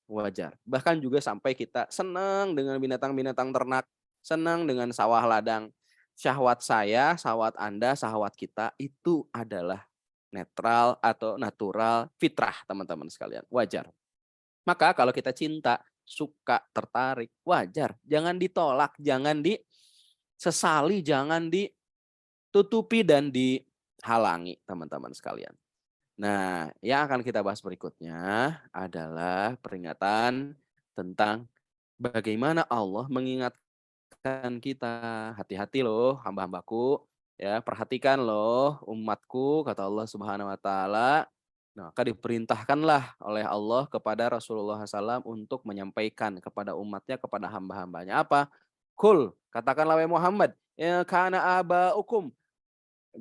Speaker 5: Bahkan juga sampai kita senang dengan binatang-binatang ternak, senang dengan sawah ladang. Syahwat saya, syahwat Anda, syahwat kita itu adalah netral atau natural, fitrah teman-teman sekalian. Wajar. Maka kalau kita cinta, suka, tertarik, wajar. Jangan ditolak, jangan disesali, jangan ditutupi dan dihalangi teman-teman sekalian. Nah, yang akan kita bahas berikutnya adalah peringatan tentang bagaimana Allah mengingatkan kita. Hati-hati loh hamba-hambaku, ya perhatikan loh umatku, kata Allah Subhanahu wa taala. Nah, maka diperintahkanlah oleh Allah kepada Rasulullah SAW untuk menyampaikan kepada umatnya, kepada hamba-hambanya apa? Kul, katakanlah wahai Muhammad, ya kana abaukum,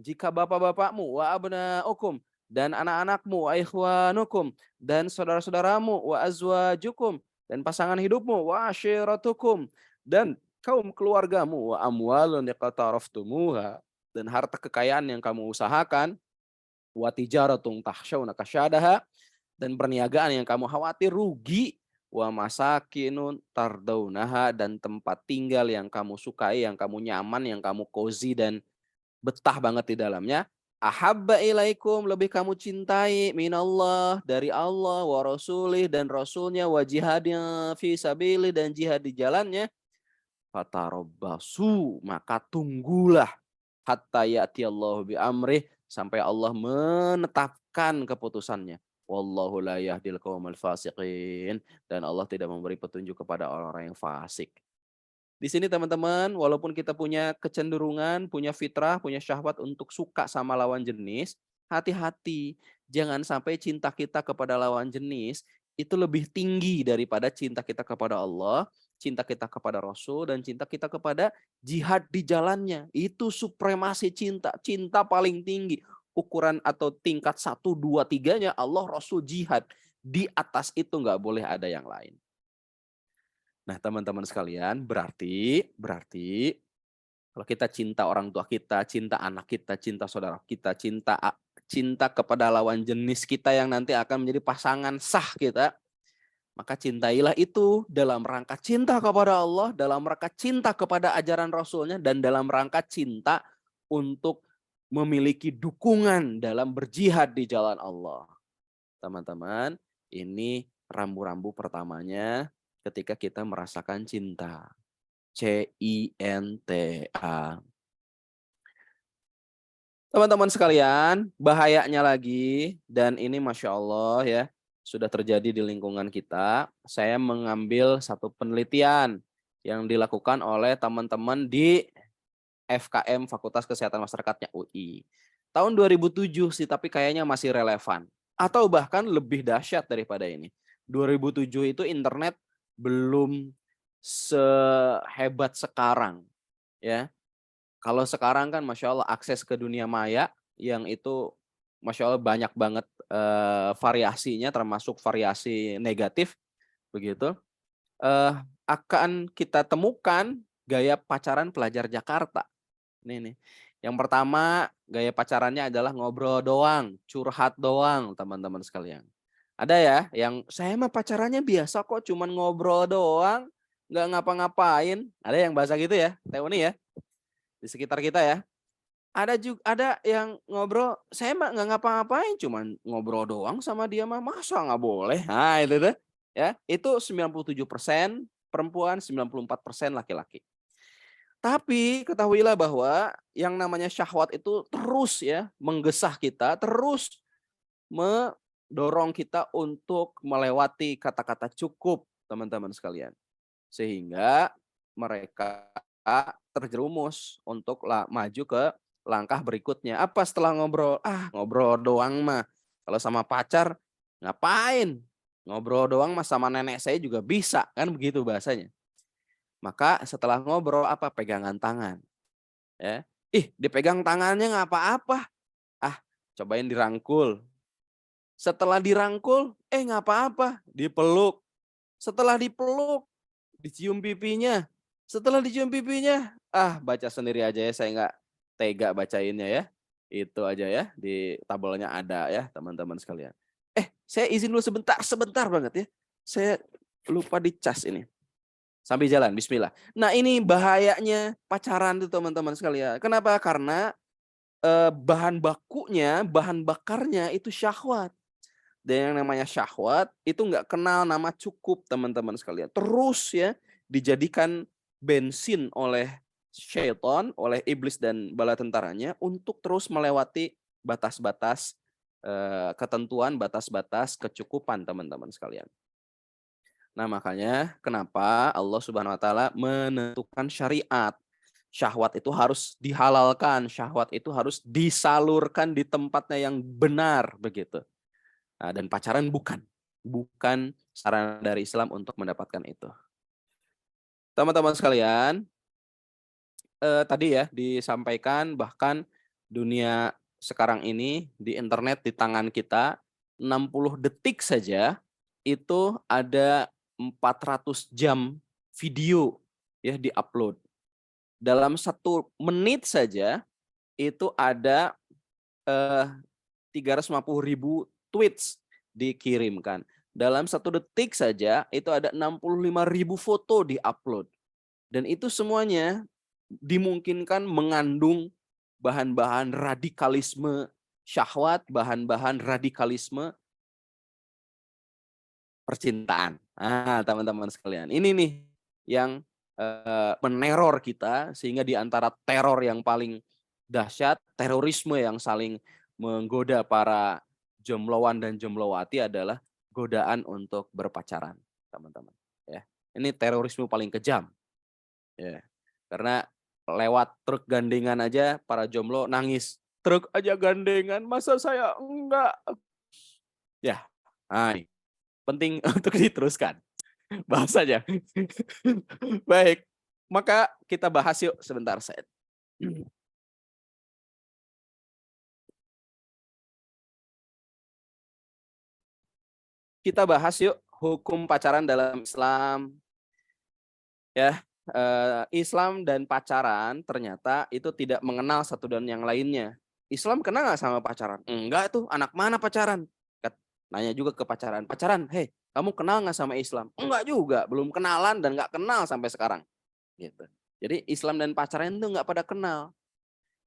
Speaker 5: jika bapak-bapakmu, wa abnaukum, dan anak-anakmu, wa ikhwanukum, dan saudara-saudaramu, wa azwajukum, dan pasangan hidupmu, wa ashiratukum, dan kaum keluargamu, wa amwalun iqtaraftumuha, dan harta kekayaan yang kamu usahakan, wa tijaratun takhshawna kasyadaha, dan perniagaan yang kamu khawatir rugi, wa masakinun tardaunaha, dan tempat tinggal yang kamu sukai, yang kamu nyaman, yang kamu cozy dan betah banget di dalamnya. Ahabba ilaikum, lebih kamu cintai minallah, dari Allah, wa rasulih, dan rasulnya, wa jihadnya fi sabilih, dan jihad di jalannya. Fatarabbasu, maka tunggulah hatta ya'tiyallahu bi amrih, sampai Allah menetapkan keputusannya. Wallahu la yahdil qaumal fasiqin, dan Allah tidak memberi petunjuk kepada orang-orang yang fasik. Di sini teman-teman, walaupun kita punya kecenderungan, punya fitrah, punya syahwat untuk suka sama lawan jenis, hati-hati. jangan sampai cinta kita kepada lawan jenis itu lebih tinggi daripada cinta kita kepada Allah, cinta kita kepada Rasul, dan cinta kita kepada jihad di jalannya. Itu supremasi cinta, cinta paling tinggi. Ukuran atau tingkat 1, 2, 3-nya Allah, Rasul, jihad. Di atas itu nggak boleh ada yang lain. Nah, teman-teman sekalian, berarti kalau kita cinta orang tua kita, cinta anak kita, cinta saudara kita, cinta kepada lawan jenis kita yang nanti akan menjadi pasangan sah kita, maka cintailah itu dalam rangka cinta kepada Allah, dalam rangka cinta kepada ajaran Rasulnya, dan dalam rangka cinta untuk memiliki dukungan dalam berjihad di jalan Allah. Teman-teman, ini rambu-rambu pertamanya ketika kita merasakan cinta. CINTA. Teman-teman sekalian, bahayanya lagi, dan ini Masya Allah ya, sudah terjadi di lingkungan kita. Saya mengambil satu penelitian yang dilakukan oleh teman-teman di FKM Fakultas Kesehatan Masyarakatnya UI. Tahun 2007 sih, tapi kayaknya masih relevan. Atau bahkan lebih dahsyat daripada ini. 2007 itu internet belum sehebat sekarang. Ya. Kalau sekarang kan Masya Allah akses ke dunia maya yang itu Masya Allah banyak banget variasinya, termasuk variasi negatif begitu. Akan kita temukan gaya pacaran pelajar Jakarta. Nih. Yang pertama gaya pacarannya adalah ngobrol doang, curhat doang teman-teman sekalian. Ada ya yang saya mah pacarannya biasa kok, cuman ngobrol doang, nggak ngapa-ngapain. Ada yang bahasa gitu ya, Teoni ya. Di sekitar kita ya. Ada yang ngobrol, saya mah nggak ngapa-ngapain, cuman ngobrol doang sama dia mah, masa nggak boleh? Nah itu tuh ya, itu 97% perempuan, 94% laki-laki. Tapi ketahuilah bahwa yang namanya syahwat itu terus ya menggesah kita, terus mendorong kita untuk melewati kata-kata cukup, teman-teman sekalian. Sehingga mereka terjerumus untuk maju ke langkah berikutnya. Apa setelah ngobrol? Ngobrol doang mah. Kalau sama pacar ngapain? Ngobrol doang mah sama nenek saya juga bisa, kan begitu bahasanya. Maka setelah ngobrol apa? Pegangan tangan. Ya. Dipegang tangannya nggak apa-apa. Cobain dirangkul. Setelah dirangkul, nggak apa-apa. Dipeluk. Setelah dipeluk, dicium pipinya. Setelah dicium pipinya, baca sendiri aja ya, saya nggak tega bacainnya ya. Itu aja ya, di tabelnya ada ya teman-teman sekalian. Saya izin dulu sebentar banget ya. Saya lupa dicas ini. Sambil jalan, bismillah. Nah ini bahayanya pacaran tuh teman-teman sekalian. Kenapa? Karena bahan bakarnya itu syahwat. Dan yang namanya syahwat itu nggak kenal nama cukup teman-teman sekalian. Terus ya dijadikan bensin oleh syaitan, oleh iblis dan bala tentaranya untuk terus melewati batas-batas ketentuan, batas-batas kecukupan teman-teman sekalian. Nah makanya kenapa Allah Subhanahu Wa Taala menentukan syariat. Syahwat itu harus dihalalkan, syahwat itu harus disalurkan di tempatnya yang benar begitu. Nah, dan pacaran bukan saran dari Islam untuk mendapatkan itu. Teman-teman sekalian, tadi ya disampaikan bahkan dunia sekarang ini di internet di tangan kita 60 detik saja itu ada 400 jam video ya diupload. Dalam 1 menit saja itu ada 350.000 tweets dikirimkan. Dalam 1 detik saja itu ada 65.000 foto diupload. Dan itu semuanya dimungkinkan mengandung bahan-bahan radikalisme syahwat, bahan-bahan radikalisme percintaan. Teman-teman sekalian, ini nih yang meneror kita, sehingga di antara teror yang paling dahsyat, terorisme yang saling menggoda para jombloan dan jomblowati adalah godaan untuk berpacaran, teman-teman. Ya, ini terorisme paling kejam. Ya, karena lewat truk gandengan aja para jomblo nangis. Truk aja gandengan, masa saya enggak? Ya, nah, ini penting untuk diteruskan bahasanya. Baik, maka kita bahas yuk sebentar, Said. Kita bahas yuk hukum pacaran dalam Islam. Ya, Islam dan pacaran ternyata itu tidak mengenal satu dan yang lainnya. Islam kenal nggak sama pacaran? Enggak tuh, anak mana pacaran? Nanya juga ke pacaran. Pacaran, hei, kamu kenal nggak sama Islam? Enggak juga, belum kenalan dan nggak kenal sampai sekarang. Gitu. Jadi Islam dan pacaran itu nggak pada kenal.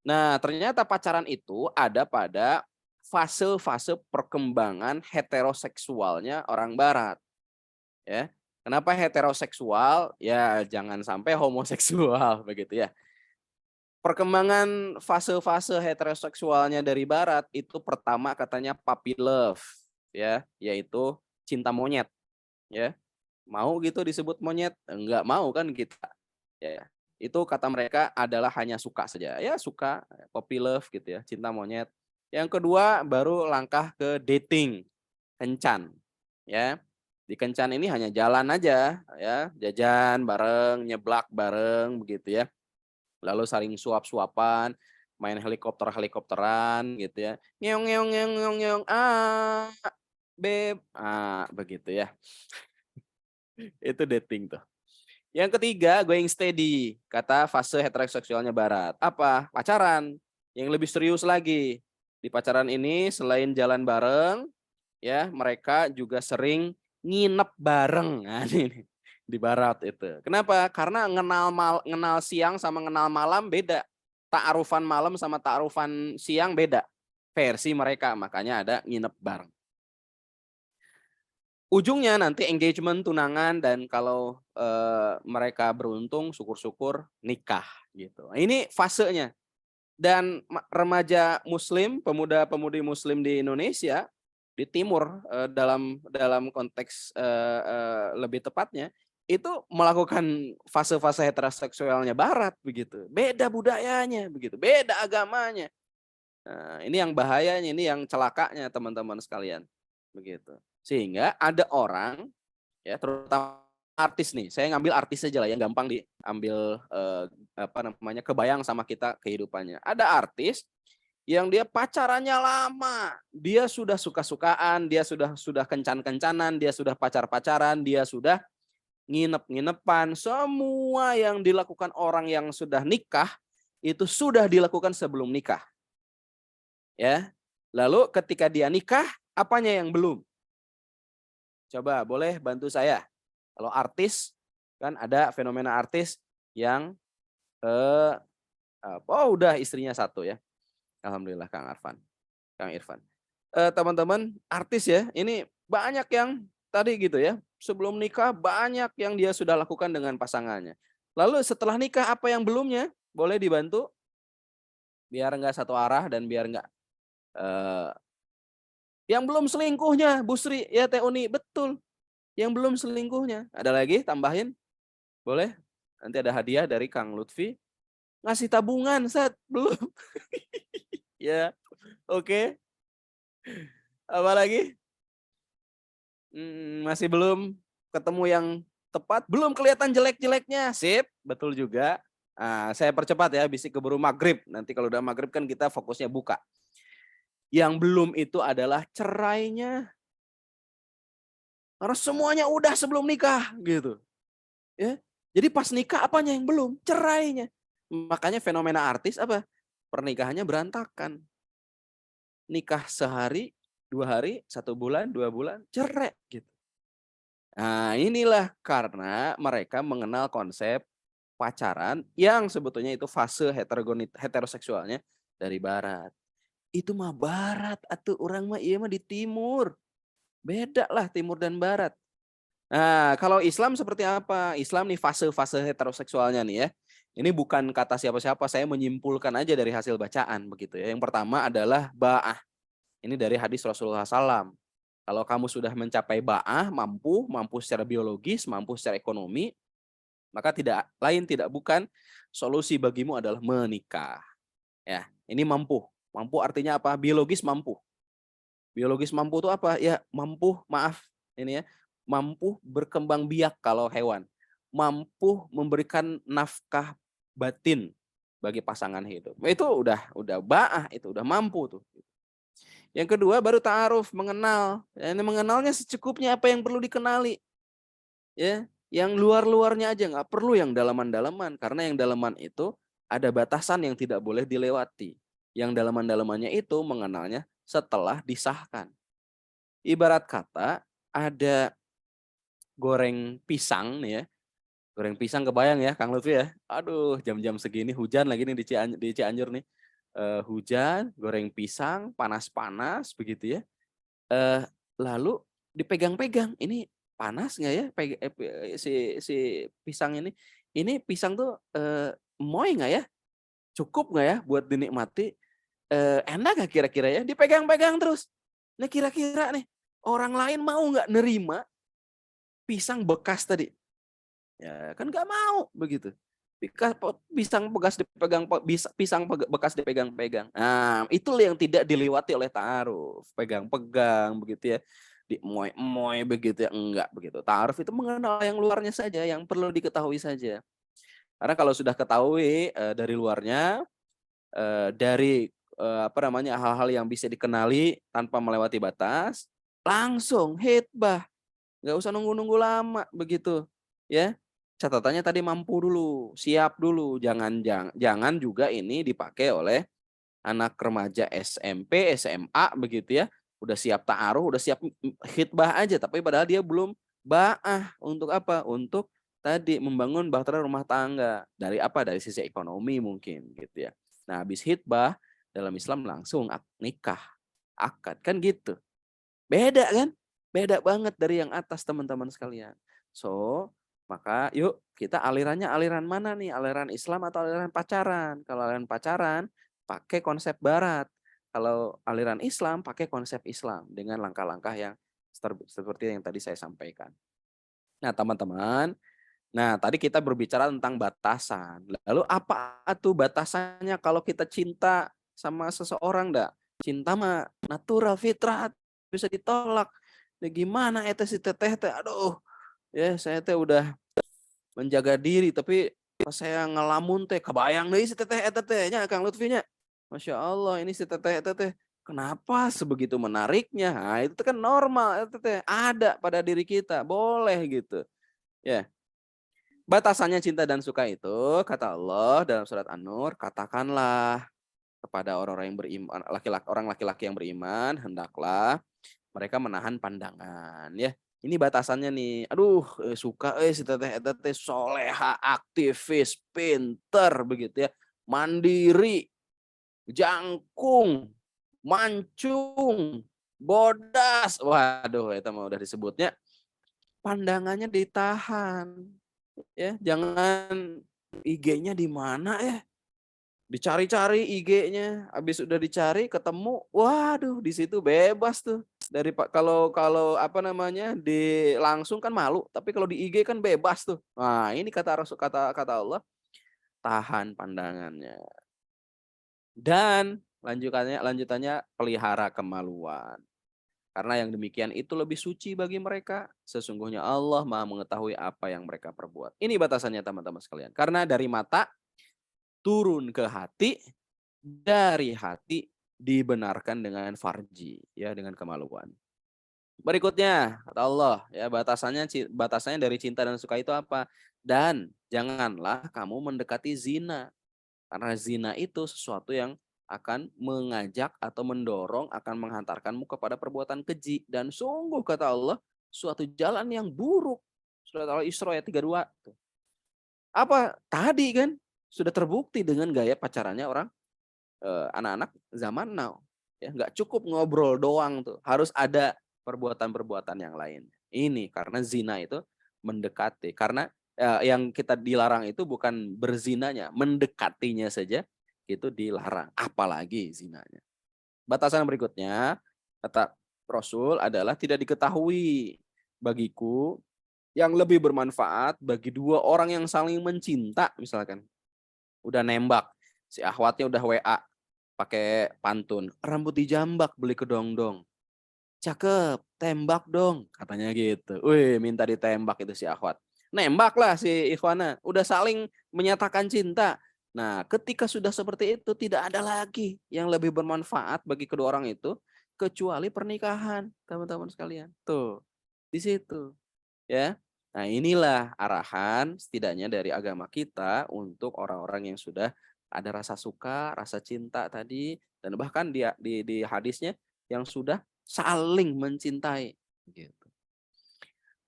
Speaker 5: Nah, ternyata pacaran itu ada pada fase-fase perkembangan heteroseksualnya orang Barat. Ya, kenapa heteroseksual? Ya, jangan sampai homoseksual begitu ya. Perkembangan fase-fase heteroseksualnya dari Barat itu pertama katanya puppy love, ya, yaitu cinta monyet, ya. Mau gitu disebut monyet? Enggak mau kan kita. Ya, itu kata mereka adalah hanya suka saja. Ya, suka, puppy love gitu ya, cinta monyet. Yang kedua baru langkah ke dating, kencan. Ya. Di kencan ini hanya jalan aja ya, jajan bareng, nyeblak bareng begitu ya. Lalu saling suap-suapan, main helikopter-helikopteran gitu ya. Ngeong ngeong ngeong ngeong ngeong, beb, begitu ya. Itu dating tuh. Yang ketiga, going steady, kata fase heteroseksualnya Barat. Apa? Pacaran. Yang lebih serius lagi. Di pacaran ini selain jalan bareng, ya mereka juga sering nginep bareng. Nah, ini di Barat itu. Kenapa? Karena ngenal siang sama ngenal malam beda. Ta'arufan malam sama ta'arufan siang beda. Versi mereka, makanya ada nginep bareng. Ujungnya nanti engagement, tunangan, dan kalau mereka beruntung, syukur-syukur nikah gitu. Ini fasenya. Dan remaja Muslim, pemuda-pemudi Muslim di Indonesia, di Timur dalam konteks lebih tepatnya, itu melakukan fase-fase heteroseksualnya Barat begitu. Beda budayanya begitu, beda agamanya. Nah, ini yang bahayanya, ini yang celakanya teman-teman sekalian begitu. Sehingga ada orang ya, terutama artis nih, saya ngambil artis aja lah yang gampang diambil kebayang sama kita kehidupannya. Ada artis yang dia pacarannya lama, dia sudah suka-sukaan, dia sudah kencan-kencanan, dia sudah pacar-pacaran, dia sudah nginep-nginepan, semua yang dilakukan orang yang sudah nikah itu sudah dilakukan sebelum nikah. Ya. Lalu ketika dia nikah, apanya yang belum? Coba boleh bantu saya. Kalau artis kan ada fenomena artis yang udah istrinya satu ya. Alhamdulillah Kang Irfan. Teman-teman artis ya, ini banyak yang tadi gitu ya. Sebelum nikah banyak yang dia sudah lakukan dengan pasangannya. Lalu setelah nikah apa yang belumnya? Boleh dibantu? Biar nggak satu arah dan biar nggak yang belum selingkuhnya, Bu Sri, ya Teh Uni, betul. Yang belum selingkuhnya. Ada lagi tambahin? Boleh? Nanti ada hadiah dari Kang Lutfi. Ngasih tabungan, Sat. Belum. Ya, oke. Apa lagi? Masih belum ketemu yang tepat. Belum kelihatan jelek-jeleknya. Sip, betul juga. Nah, saya percepat ya, bisik keburu maghrib. Nanti kalau udah maghrib kan kita fokusnya buka. Yang belum itu adalah cerainya. Karena semuanya udah sebelum nikah gitu. Ya. Jadi pas nikah apanya yang belum? Cerainya. Makanya fenomena artis apa? Pernikahannya berantakan. Nikah sehari, 2 hari, 1 bulan, 2 bulan, cerai gitu. Nah, inilah karena mereka mengenal konsep pacaran yang sebetulnya itu fase heteroseksualnya dari Barat. Itu mah Barat atuh, orang mah iya mah di Timur. Beda lah Timur dan Barat. Nah, kalau Islam seperti apa? Islam nih fase-fase heteroseksualnya nih ya. Ini bukan kata siapa-siapa, saya menyimpulkan aja dari hasil bacaan begitu ya. Yang pertama adalah ba'ah. Ini dari hadis Rasulullah SAW. Kalau kamu sudah mencapai ba'ah, mampu secara biologis, mampu secara ekonomi, maka tidak bukan solusi bagimu adalah menikah. Ya, ini mampu. Mampu artinya apa? Biologis mampu. Biologis mampu itu apa? Ya mampu, maaf ini ya, mampu berkembang biak kalau hewan. Mampu memberikan nafkah batin bagi pasangan hidup. Itu udah ba'ah, itu udah mampu tuh. Yang kedua baru ta'aruf, mengenal. Ya, ini mengenalnya secukupnya apa yang perlu dikenali. Ya, yang luar-luarnya aja, nggak perlu yang dalaman-dalaman, karena yang dalaman itu ada batasan yang tidak boleh dilewati. Yang dalaman-dalamannya itu mengenalnya setelah disahkan. Ibarat kata ada goreng pisang nih ya. Goreng pisang kebayang ya Kang Lutfi ya. Aduh, jam-jam segini hujan lagi nih di Cianjur nih. Hujan, goreng pisang, panas-panas begitu ya. Lalu dipegang-pegang, ini panas nggak ya si pisang ini? Ini pisang tuh moy nggak ya? Cukup nggak ya buat dinikmati? Enak nggak kira-kira ya? Dipegang-pegang terus. Nah kira-kira nih orang lain mau nggak nerima pisang bekas tadi? Ya kan nggak mau begitu. Pisang bekas dipegang, pisang bekas dipegang-pegang. Nah, itulah yang tidak dilewati oleh ta'aruf. Pegang-pegang begitu ya. Diemoy-emoy begitu ya. Enggak begitu. Ta'aruf itu mengenal yang luarnya saja, yang perlu diketahui saja. Karena kalau sudah ketahui dari luarnya, dari hal-hal yang bisa dikenali tanpa melewati batas, langsung hitbah. Nggak usah nunggu-nunggu lama begitu. Ya. Catatannya tadi mampu dulu, siap dulu, jangan juga ini dipakai oleh anak remaja SMP, SMA begitu ya. Udah siap ta'aruf, udah siap khitbah aja, tapi padahal dia belum ba'ah. Untuk apa? Untuk tadi membangun bahtera rumah tangga. Dari apa? Dari sisi ekonomi mungkin gitu ya. Nah, habis khitbah dalam Islam langsung nikah, akad kan gitu. Beda kan? Beda banget dari yang atas teman-teman sekalian. So, maka yuk kita alirannya aliran mana nih? Aliran Islam atau aliran pacaran? Kalau aliran pacaran pakai konsep barat. Kalau aliran Islam pakai konsep Islam dengan langkah-langkah yang seperti yang tadi saya sampaikan. Nah, teman-teman, tadi kita berbicara tentang batasan. Lalu apa tuh batasannya kalau kita cinta sama seseorang enggak? Cinta mah natural fitrah, bisa ditolak. Nah, gimana si teteh teh? Aduh, ya saya teh udah menjaga diri tapi pas saya ngelamun teh kebayang deh si teteh eta teh nya Kang Lutfi nya. Masya Allah ini si teteh eta teh kenapa sebegitu menariknya? Nah, itu kan normal eta teh ada pada diri kita, boleh gitu. Ya. Batasannya cinta dan suka itu kata Allah dalam surat An-Nur, katakanlah kepada orang-orang yang beriman, orang laki-laki yang beriman, hendaklah mereka menahan pandangan ya. Ini batasannya nih. Aduh, suka si teteh eta teh soleha, aktivis, pinter begitu ya. Mandiri, jangkung, mancung, bodas. Waduh, eta mah udah disebutnya. Pandangannya ditahan. Ya, jangan IG-nya di mana ya? Dicari-cari IG-nya, habis udah dicari ketemu, waduh di situ bebas tuh. Dari kalau di langsung kan malu, tapi kalau di IG kan bebas tuh. Nah, ini kata Rasul, kata Allah, tahan pandangannya. Dan lanjutannya pelihara kemaluan. Karena yang demikian itu lebih suci bagi mereka. Sesungguhnya Allah Maha mengetahui apa yang mereka perbuat. Ini batasannya teman-teman sekalian. Karena dari mata turun ke hati, dari hati dibenarkan dengan farji, ya, dengan kemaluan. Berikutnya kata Allah, ya, batasannya dari cinta dan suka itu apa? Dan janganlah kamu mendekati zina. Karena zina itu sesuatu yang akan mengajak atau mendorong, akan menghantarkanmu kepada perbuatan keji. Dan sungguh kata Allah, suatu jalan yang buruk. Surat Al-Isra ayat 32. Apa? Tadi kan sudah terbukti dengan gaya pacarannya orang anak-anak zaman now. Ya, nggak cukup ngobrol doang tuh. Harus ada perbuatan-perbuatan yang lain. Ini karena zina itu mendekati. Karena yang kita dilarang itu bukan berzinanya, mendekatinya saja itu dilarang. Apalagi zinanya. Batasan berikutnya, kata Rasul adalah tidak diketahui bagiku yang lebih bermanfaat bagi dua orang yang saling mencinta misalkan. Udah nembak, si akhwatnya udah WA pakai pantun, rambut dijambak beli kedongdong. cakep, tembak dong, katanya gitu. Wih, minta ditembak itu si akhwat. Nembak lah si ikhwana, udah saling menyatakan cinta. Nah, ketika sudah seperti itu, tidak ada lagi yang lebih bermanfaat bagi kedua orang itu, kecuali pernikahan, teman-teman sekalian. Tuh, di situ. Ya. Nah, inilah arahan setidaknya dari agama kita untuk orang-orang yang sudah ada rasa suka, rasa cinta tadi, dan bahkan di hadisnya yang sudah saling mencintai gitu.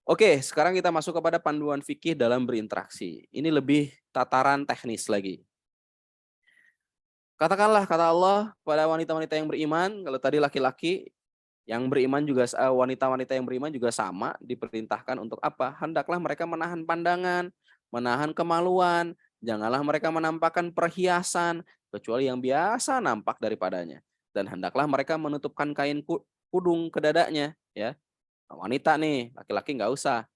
Speaker 5: Oke, sekarang kita masuk kepada panduan fikih dalam berinteraksi. Ini lebih tataran teknis lagi. Katakanlah kata Allah pada wanita-wanita yang beriman, kalau tadi laki-laki yang beriman juga, wanita-wanita yang beriman juga sama diperintahkan untuk apa? Hendaklah mereka menahan pandangan, menahan kemaluan, janganlah mereka menampakkan perhiasan kecuali yang biasa nampak daripadanya. Dan hendaklah mereka menutupkan kain kudung ke dadanya, ya. Wanita nih, laki-laki nggak usah.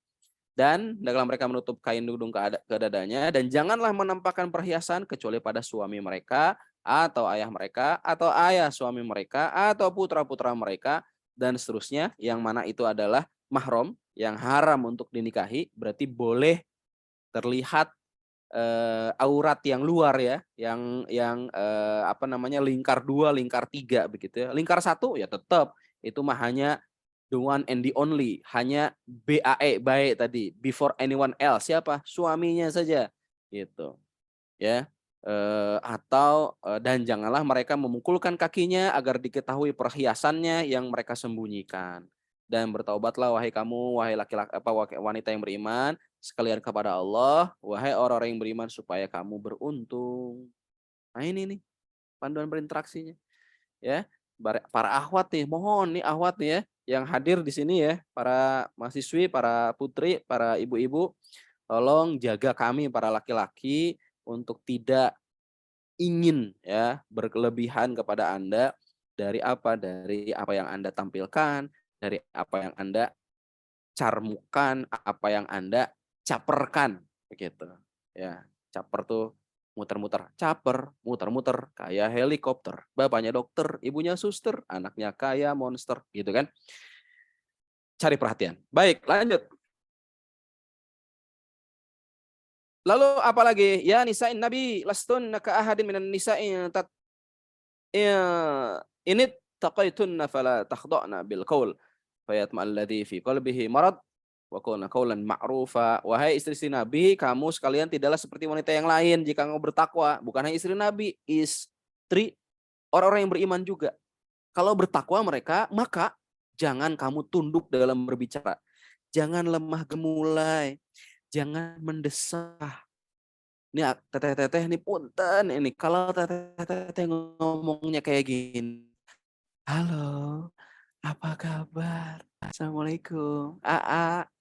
Speaker 5: Dan hendaklah mereka menutup kain kudung ke dadanya, dan janganlah menampakkan perhiasan kecuali pada suami mereka atau ayah mereka atau ayah suami mereka atau putra-putra mereka dan seterusnya, yang mana itu adalah mahram yang haram untuk dinikahi, berarti boleh terlihat aurat yang luar ya, yang apa namanya, lingkar 2, lingkar 3 begitu ya. Lingkar 1 ya tetap itu mah hanya the one and the only, hanya BAE, baik tadi, before anyone else, siapa? Suaminya saja gitu. Ya. Dan janganlah mereka memukulkan kakinya agar diketahui perhiasannya yang mereka sembunyikan. Dan bertaubatlah wahai kamu, wahai laki-laki wanita yang beriman, sekalian kepada Allah, wahai orang-orang yang beriman, supaya kamu beruntung. Nah, ini nih panduan berinteraksinya. Ya, para akhwat nih, mohon nih akhwat nih ya, yang hadir di sini ya, para mahasiswi, para putri, para ibu-ibu, tolong jaga kami para laki-laki untuk tidak ingin ya berkelebihan kepada Anda dari apa? Dari apa yang Anda tampilkan, dari apa yang Anda carmukan, apa yang Anda caperkan begitu. Ya, caper tuh muter-muter, caper, muter-muter kayak helikopter. Bapaknya dokter, ibunya suster, anaknya kayak monster gitu kan. Cari perhatian. Baik, lanjut. Lalu apalagi? Ya nisa'in Nabi lastunna ka ahadin minan nisa'i ini taqaitunna fala takhda'na bil qaul fayatma alladhi fi qalbihi marad wa qulna qaulan ma'rufa. Wahai istri-istri Nabi, kamu sekalian tidaklah seperti wanita yang lain jika kamu bertakwa. Bukan hanya istri Nabi, istri orang-orang yang beriman juga. Kalau bertakwa mereka, maka jangan kamu tunduk dalam berbicara. Jangan lemah gemulai, jangan mendesah. Ini teteh-teteh ini punten ini kalau teteh-teteh ngomongnya kayak gini. Halo, apa kabar? Assalamualaikum.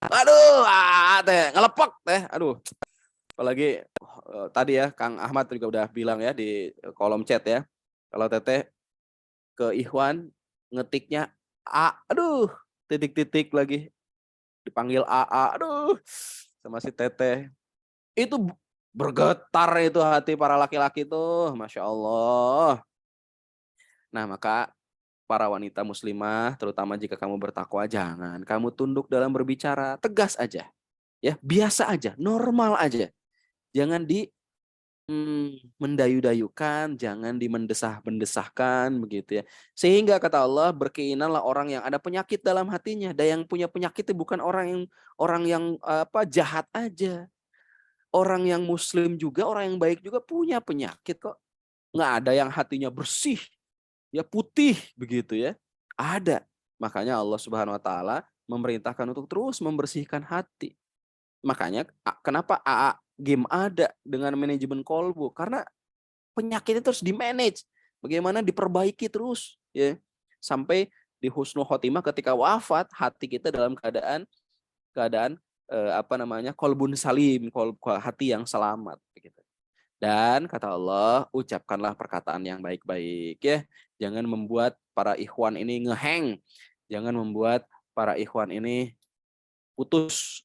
Speaker 5: Aduh, teh ngelepok teh. Aduh. Apalagi tadi ya Kang Ahmad juga udah bilang ya di kolom chat ya. Kalau teteh ke Ikhwan ngetiknya aduh, titik-titik lagi dipanggil aduh, sama si teteh. Itu bergetar itu hati para laki-laki tuh, Masya Allah. Nah, maka para wanita muslimah, terutama jika kamu bertakwa, jangan kamu tunduk dalam berbicara, tegas aja. Ya, biasa aja, normal aja. Jangan mendayu-dayukan, jangan dimendesah-mendesahkan begitu ya. Sehingga kata Allah, berkeinginanlah orang yang ada penyakit dalam hatinya. Dan yang punya penyakit itu bukan orang yang jahat aja. Orang yang muslim juga, orang yang baik juga punya penyakit kok. Nggak ada yang hatinya bersih, ya putih begitu ya. Ada. Makanya Allah Subhanahu wa taala memerintahkan untuk terus membersihkan hati. Makanya kenapa AA game ada dengan manajemen kolbu? Karena penyakitnya terus di-manage. Bagaimana diperbaiki terus ya. Sampai di husnul khotimah ketika wafat, hati kita dalam keadaan kolbun salim, hati yang selamat begitu. Dan kata Allah, ucapkanlah perkataan yang baik-baik ya. Jangan membuat para ikhwan ini ngeheng. Jangan membuat para ikhwan ini putus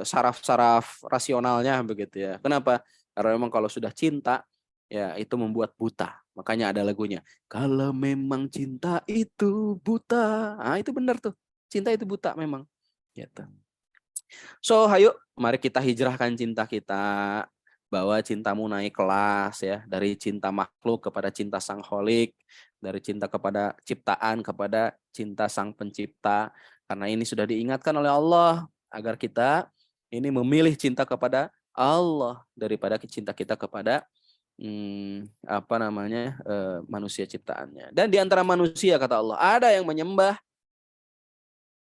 Speaker 5: saraf-saraf rasionalnya begitu ya. Kenapa? Karena memang kalau sudah cinta ya itu membuat buta. Makanya ada lagunya. Kalau memang cinta itu buta. Nah, itu benar tuh. Cinta itu buta memang. Gitu. So, ayo mari kita hijrahkan cinta kita. Bawa cintamu naik kelas ya. Dari cinta makhluk kepada cinta sang kholik. Dari cinta kepada ciptaan kepada cinta sang pencipta. Karena ini sudah diingatkan oleh Allah. Agar kita ini memilih cinta kepada Allah. Daripada cinta kita kepada manusia ciptaannya. Dan di antara manusia kata Allah, ada yang menyembah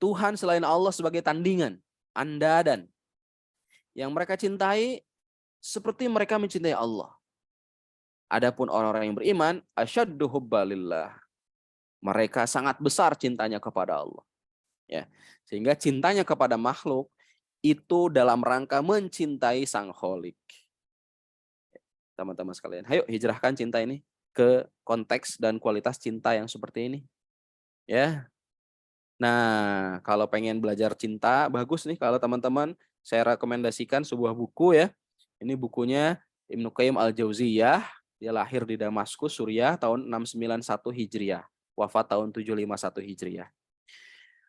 Speaker 5: Tuhan selain Allah sebagai tandingan, andadan. Yang mereka cintai seperti mereka mencintai Allah. Adapun orang-orang yang beriman, asyaddu hubbalillah. Mereka sangat besar cintanya kepada Allah. Ya. Sehingga cintanya kepada makhluk itu dalam rangka mencintai sang kholik. Teman-teman sekalian, ayo hijrahkan cinta ini ke konteks dan kualitas cinta yang seperti ini. Ya. Nah, kalau pengen belajar cinta, bagus nih kalau teman-teman saya rekomendasikan sebuah buku ya. Ini bukunya Ibnu Qayyim Al-Jauziyah. Dia lahir di Damaskus, Suriah tahun 691 Hijriah. Wafat tahun 751 Hijriah.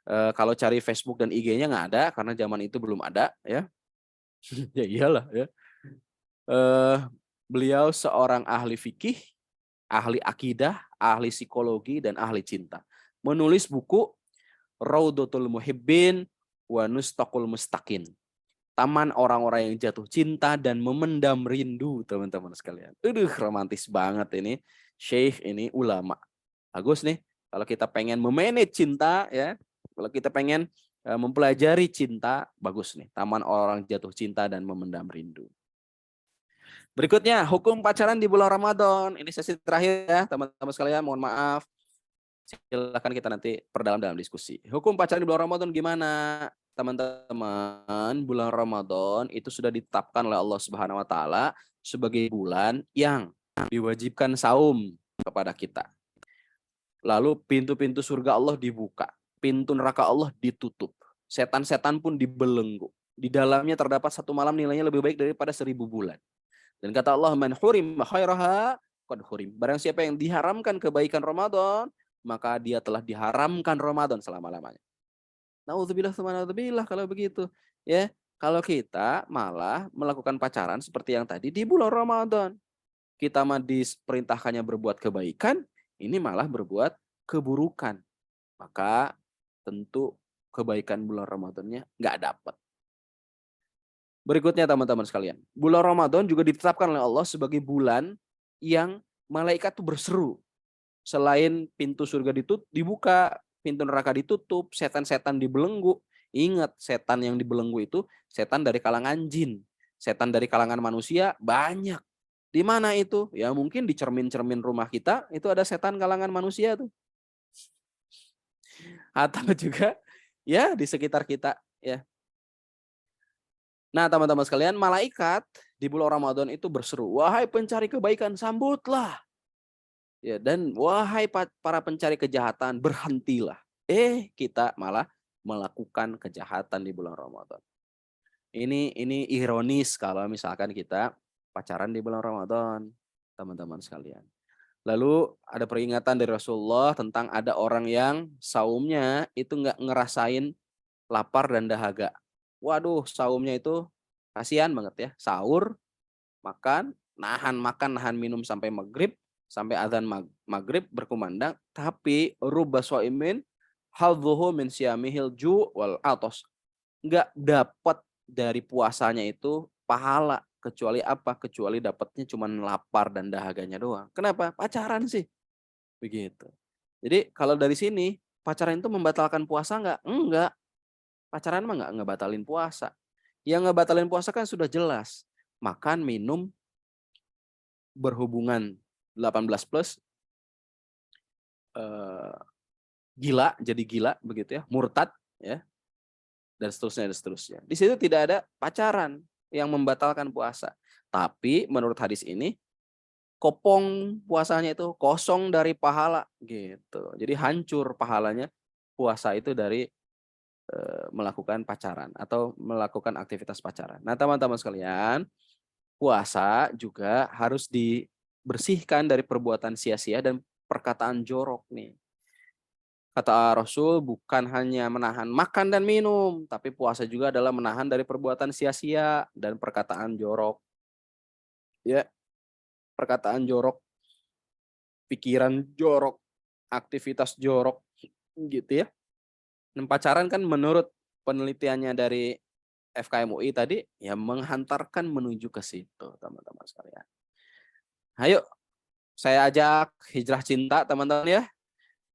Speaker 5: Kalau cari Facebook dan IG-nya nggak ada, karena zaman itu belum ada. Ya, ya iyalah ya. Beliau seorang ahli fikih, ahli akidah, ahli psikologi, dan ahli cinta. Menulis buku Raudatul Muhibbin wa Nustaqul Mustaqin. Taman orang-orang yang jatuh cinta dan memendam rindu, teman-teman sekalian. Romantis banget ini. Syekh ini ulama. Bagus nih, kalau kita pengen memanage cinta, ya, kalau kita pengen mempelajari cinta, bagus nih. Taman orang jatuh cinta dan memendam rindu. Berikutnya, hukum pacaran di bulan Ramadan. Ini sesi terakhir ya, teman-teman sekalian. Mohon maaf. Silakan kita nanti perdalam dalam diskusi. Hukum pacaran di bulan Ramadan gimana? Teman-teman, bulan Ramadan itu sudah ditetapkan oleh Allah Subhanahu wa taala sebagai bulan yang diwajibkan saum kepada kita. Lalu pintu-pintu surga Allah dibuka, pintu neraka Allah ditutup. Setan-setan pun dibelenggu. Di dalamnya terdapat satu malam nilainya lebih baik daripada 1000 bulan. Dan kata Allah, man hurim khairaha qad hurim. Barang siapa yang diharamkan kebaikan Ramadan, maka dia telah diharamkan Ramadan selama-lamanya. Nauzubillah tsumma nauzubillah kalau begitu. Ya, kalau kita malah melakukan pacaran seperti yang tadi di bulan Ramadan. Kita mah diperintahkannya berbuat kebaikan, ini malah berbuat keburukan. Maka tentu kebaikan bulan Ramadannya nggak dapat. Berikutnya teman-teman sekalian, bulan Ramadan juga ditetapkan oleh Allah sebagai bulan yang malaikat tuh berseru. Selain pintu surga dibuka, pintu neraka ditutup, setan-setan dibelenggu. Ingat, setan yang dibelenggu itu setan dari kalangan jin. Setan dari kalangan manusia banyak. Di mana itu? Ya mungkin di cermin-cermin rumah kita itu ada setan kalangan manusia tuh. Atau juga ya di sekitar kita ya. Nah, teman-teman sekalian, malaikat di bulan Ramadan itu berseru, wahai pencari kebaikan, sambutlah. Ya, dan wahai para pencari kejahatan, berhentilah. Kita malah melakukan kejahatan di bulan Ramadan. Ini ironis kalau misalkan kita pacaran di bulan Ramadan, teman-teman sekalian. Lalu ada peringatan dari Rasulullah tentang ada orang yang saumnya itu nggak ngerasain lapar dan dahaga. Waduh, saumnya itu kasihan banget ya. Sahur, makan, nahan minum sampai maghrib, sampai azan maghrib berkumandang. Tapi rubba shaimin hadzuhu min siyamihil ju' wal atos. Nggak dapat dari puasanya itu pahala. Kecuali apa? Kecuali dapatnya cuma lapar dan dahaganya doang. Kenapa? Pacaran sih. Begitu. Jadi kalau dari sini, pacaran itu membatalkan puasa nggak? Enggak. Pacaran mah nggak ngebatalin puasa. Yang ngebatalin puasa kan sudah jelas. Makan, minum, berhubungan 18 plus, gila, jadi gila begitu ya, murtad ya, dan seterusnya. Di situ tidak ada pacaran yang membatalkan puasa. Tapi menurut hadis ini, kopong puasanya itu kosong dari pahala gitu. Jadi hancur pahalanya puasa itu dari melakukan pacaran atau melakukan aktivitas pacaran. Nah, teman-teman sekalian, puasa juga harus bersihkan dari perbuatan sia-sia dan perkataan jorok nih. Kata Rasul, bukan hanya menahan makan dan minum, tapi puasa juga adalah menahan dari perbuatan sia-sia dan perkataan jorok. Ya, perkataan jorok, pikiran jorok, aktivitas jorok gitu ya. Dan pacaran kan menurut penelitiannya dari FKM UI tadi ya menghantarkan menuju ke situ, teman-teman sekalian. Ayo, saya ajak hijrah cinta, teman-teman ya.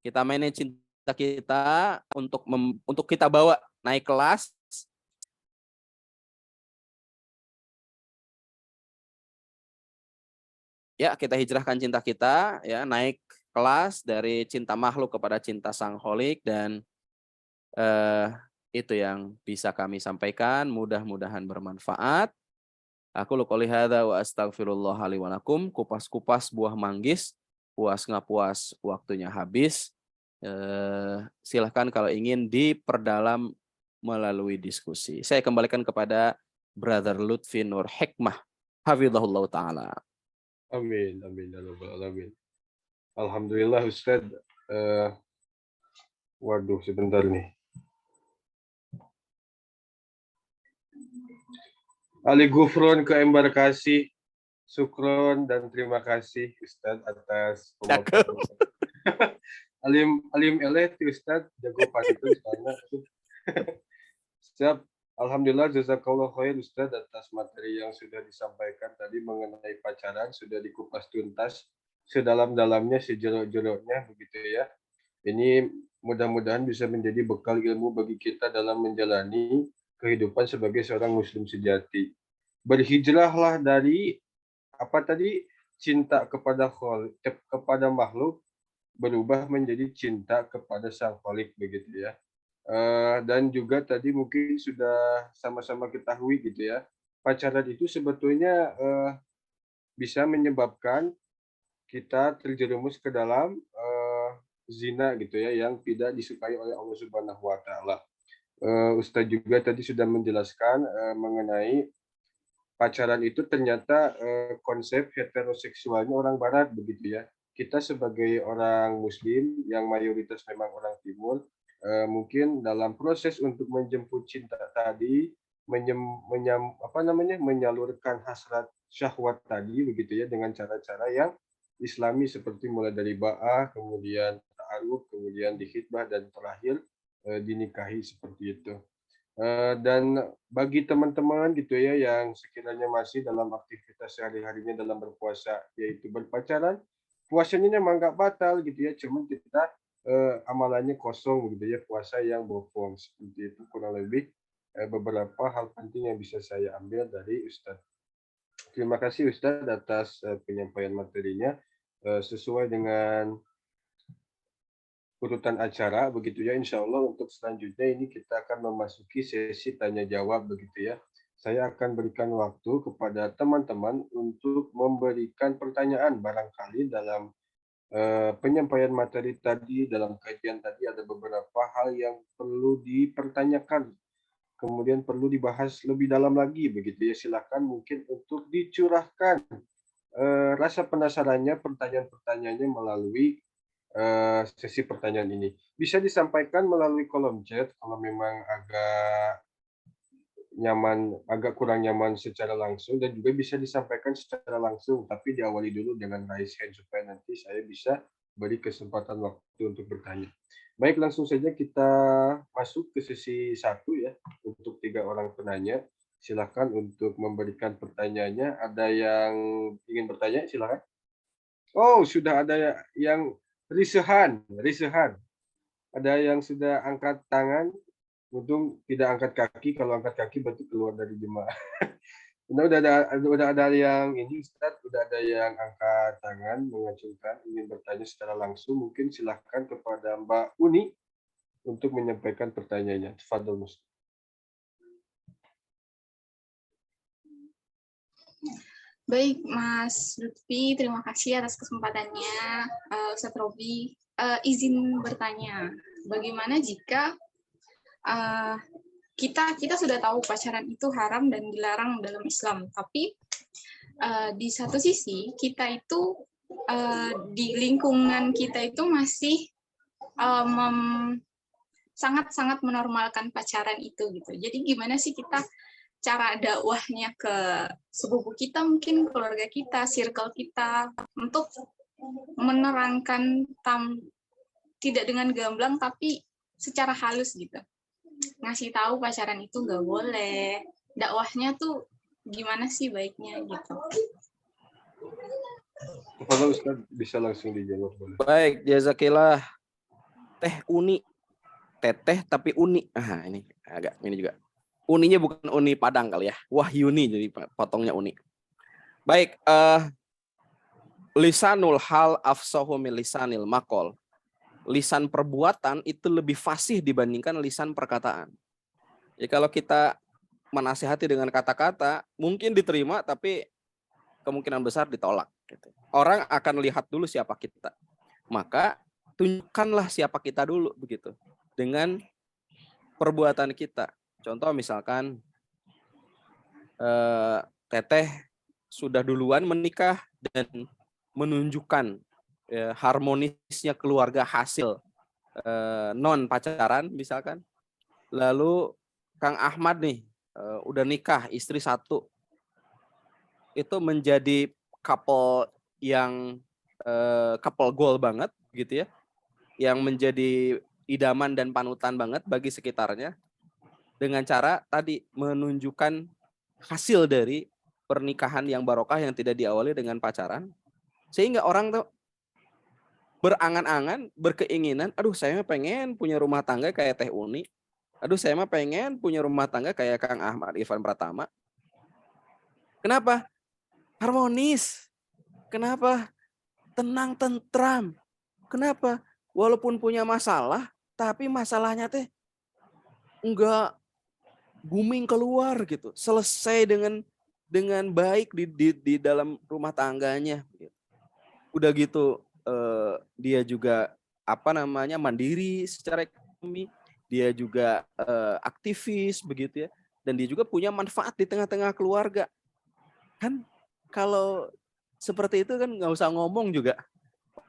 Speaker 5: Kita manage cinta kita untuk kita bawa naik kelas. Ya, kita hijrahkan cinta kita ya, naik kelas dari cinta makhluk kepada cinta sang Kholik, dan itu yang bisa kami sampaikan, mudah-mudahan bermanfaat. Aku qouli hadza wa astaghfirullah li wa lakum. Kupas-kupas buah manggis, puas nggak puas waktunya habis. Silahkan kalau ingin diperdalam melalui diskusi. Saya kembalikan kepada Brother Lutfi Nur Hikmah, hafizahullah ta'ala.
Speaker 1: Amin, amin, ya rabbal alamin. Alhamdulillah Ustaz. Waduh, sebentar nih. Ali Gufron ke embarkasi, syukron dan terima kasih Ustaz atas pemaparan. Alim eleh ti Ustaz jago pantun sana. Siap. Alhamdulillah jazakallah khair Ustaz atas materi yang sudah disampaikan tadi mengenai pacaran, sudah dikupas tuntas sedalam-dalamnya, sejerok-jeroknya begitu ya. Ini mudah-mudahan bisa menjadi bekal ilmu bagi kita dalam menjalani kehidupan sebagai seorang muslim sejati. Berhijrahlah dari apa tadi, cinta kepada makhluk berubah menjadi cinta kepada sang Kholik begitu ya. Dan juga tadi mungkin sudah sama-sama ketahui gitu ya, pacaran itu sebetulnya bisa menyebabkan kita terjerumus ke dalam zina gitu ya, yang tidak disukai oleh Allah Subhanahu wa taala. Ustaz juga tadi sudah menjelaskan mengenai pacaran itu ternyata konsep heteroseksualnya orang barat begitu ya. Kita sebagai orang muslim yang mayoritas memang orang timur, mungkin dalam proses untuk menjemput cinta tadi, menyalurkan hasrat syahwat tadi begitu ya, dengan cara-cara yang islami seperti mulai dari ba'ah, kemudian ta'aruf, kemudian dikhitbah, dan terakhir dinikahi seperti itu. Dan bagi teman-teman gitu ya yang sekiranya masih dalam aktivitas sehari-harinya dalam berpuasa, yaitu berpacaran, puasanya memang nggak batal gitu ya, cuman kita amalannya kosong gitu ya, puasa yang bokong seperti itu, kurang lebih beberapa hal penting yang bisa saya ambil dari Ustadz. Terima kasih Ustadz atas penyampaian materinya sesuai dengan urutan acara begitu ya. Insya Allah untuk selanjutnya ini kita akan memasuki sesi tanya jawab begitu ya. Saya akan berikan waktu kepada teman-teman untuk memberikan pertanyaan, barangkali dalam penyampaian materi tadi, dalam kajian tadi ada beberapa hal yang perlu dipertanyakan, kemudian perlu dibahas lebih dalam lagi begitu ya. Silakan mungkin untuk dicurahkan rasa penasarannya, pertanyaan-pertanyaannya melalui sesi pertanyaan ini. Bisa disampaikan melalui kolom chat kalau memang agak kurang nyaman secara langsung, dan juga bisa disampaikan secara langsung, tapi diawali dulu dengan raise hand supaya nanti saya bisa beri kesempatan waktu untuk bertanya. Baik, langsung saja kita masuk ke sesi 1 ya, untuk 3 orang penanya. Silakan untuk memberikan pertanyaannya. Ada yang ingin bertanya? Silakan. Oh, sudah ada yang risehan. Ada yang sudah angkat tangan. Untung tidak angkat kaki. Kalau angkat kaki berarti keluar dari jemaah. Udah ada yang ini Ustaz, udah ada yang angkat tangan mengacungkan ingin bertanya secara langsung. Mungkin silahkan kepada Mbak Uni untuk menyampaikan pertanyaannya. Tafadhol Ustaz.
Speaker 6: Baik, Mas Lutfi, terima kasih atas kesempatannya. Ustadz Robi, izin bertanya, bagaimana jika kita sudah tahu pacaran itu haram dan dilarang dalam Islam, tapi di satu sisi kita itu di lingkungan kita itu masih sangat-sangat menormalkan pacaran itu gitu. Jadi gimana sih kita cara dakwahnya ke sepupu kita, mungkin keluarga kita, circle kita, untuk menerangkan tidak dengan gamblang tapi secara halus gitu. Ngasih tahu pacaran itu nggak boleh. Dakwahnya tuh gimana sih baiknya gitu.
Speaker 1: Kalau Ustaz bisa langsung dijawab boleh.
Speaker 5: Baik, jazakillah. Teh Uni. Teteh tapi Uni. Ah, ini agak ini juga. Uninya bukan Uni Padang kali ya. Wahyuni jadi potongnya Uni. Baik, lisanul hal afsahu min lisanil maqal. Lisan perbuatan itu lebih fasih dibandingkan lisan perkataan. Ya kalau kita menasihati dengan kata-kata mungkin diterima tapi kemungkinan besar ditolak gitu. Orang akan lihat dulu siapa kita. Maka tunjukkanlah siapa kita dulu begitu dengan perbuatan kita. Contoh misalkan Teteh sudah duluan menikah dan menunjukkan harmonisnya keluarga hasil non pacaran misalkan. Lalu Kang Ahmad nih udah nikah istri satu. Itu menjadi couple yang couple goal banget gitu ya. Yang menjadi idaman dan panutan banget bagi sekitarnya. Dengan cara tadi menunjukkan hasil dari pernikahan yang barokah yang tidak diawali dengan pacaran. Sehingga orang tuh berangan-angan, berkeinginan, aduh saya mah pengen punya rumah tangga kayak Teh Uni. Aduh saya mah pengen punya rumah tangga kayak Kang Ahmad Irfan Pratama. Kenapa? Harmonis. Kenapa? Tenang, tentram. Kenapa? Walaupun punya masalah, tapi masalahnya teh enggak booming keluar gitu, selesai dengan baik di dalam rumah tangganya. Udah gitu dia juga mandiri secara ekonomi, dia juga aktivis begitu ya, dan dia juga punya manfaat di tengah-tengah keluarga. Kan kalau seperti itu kan nggak usah ngomong juga,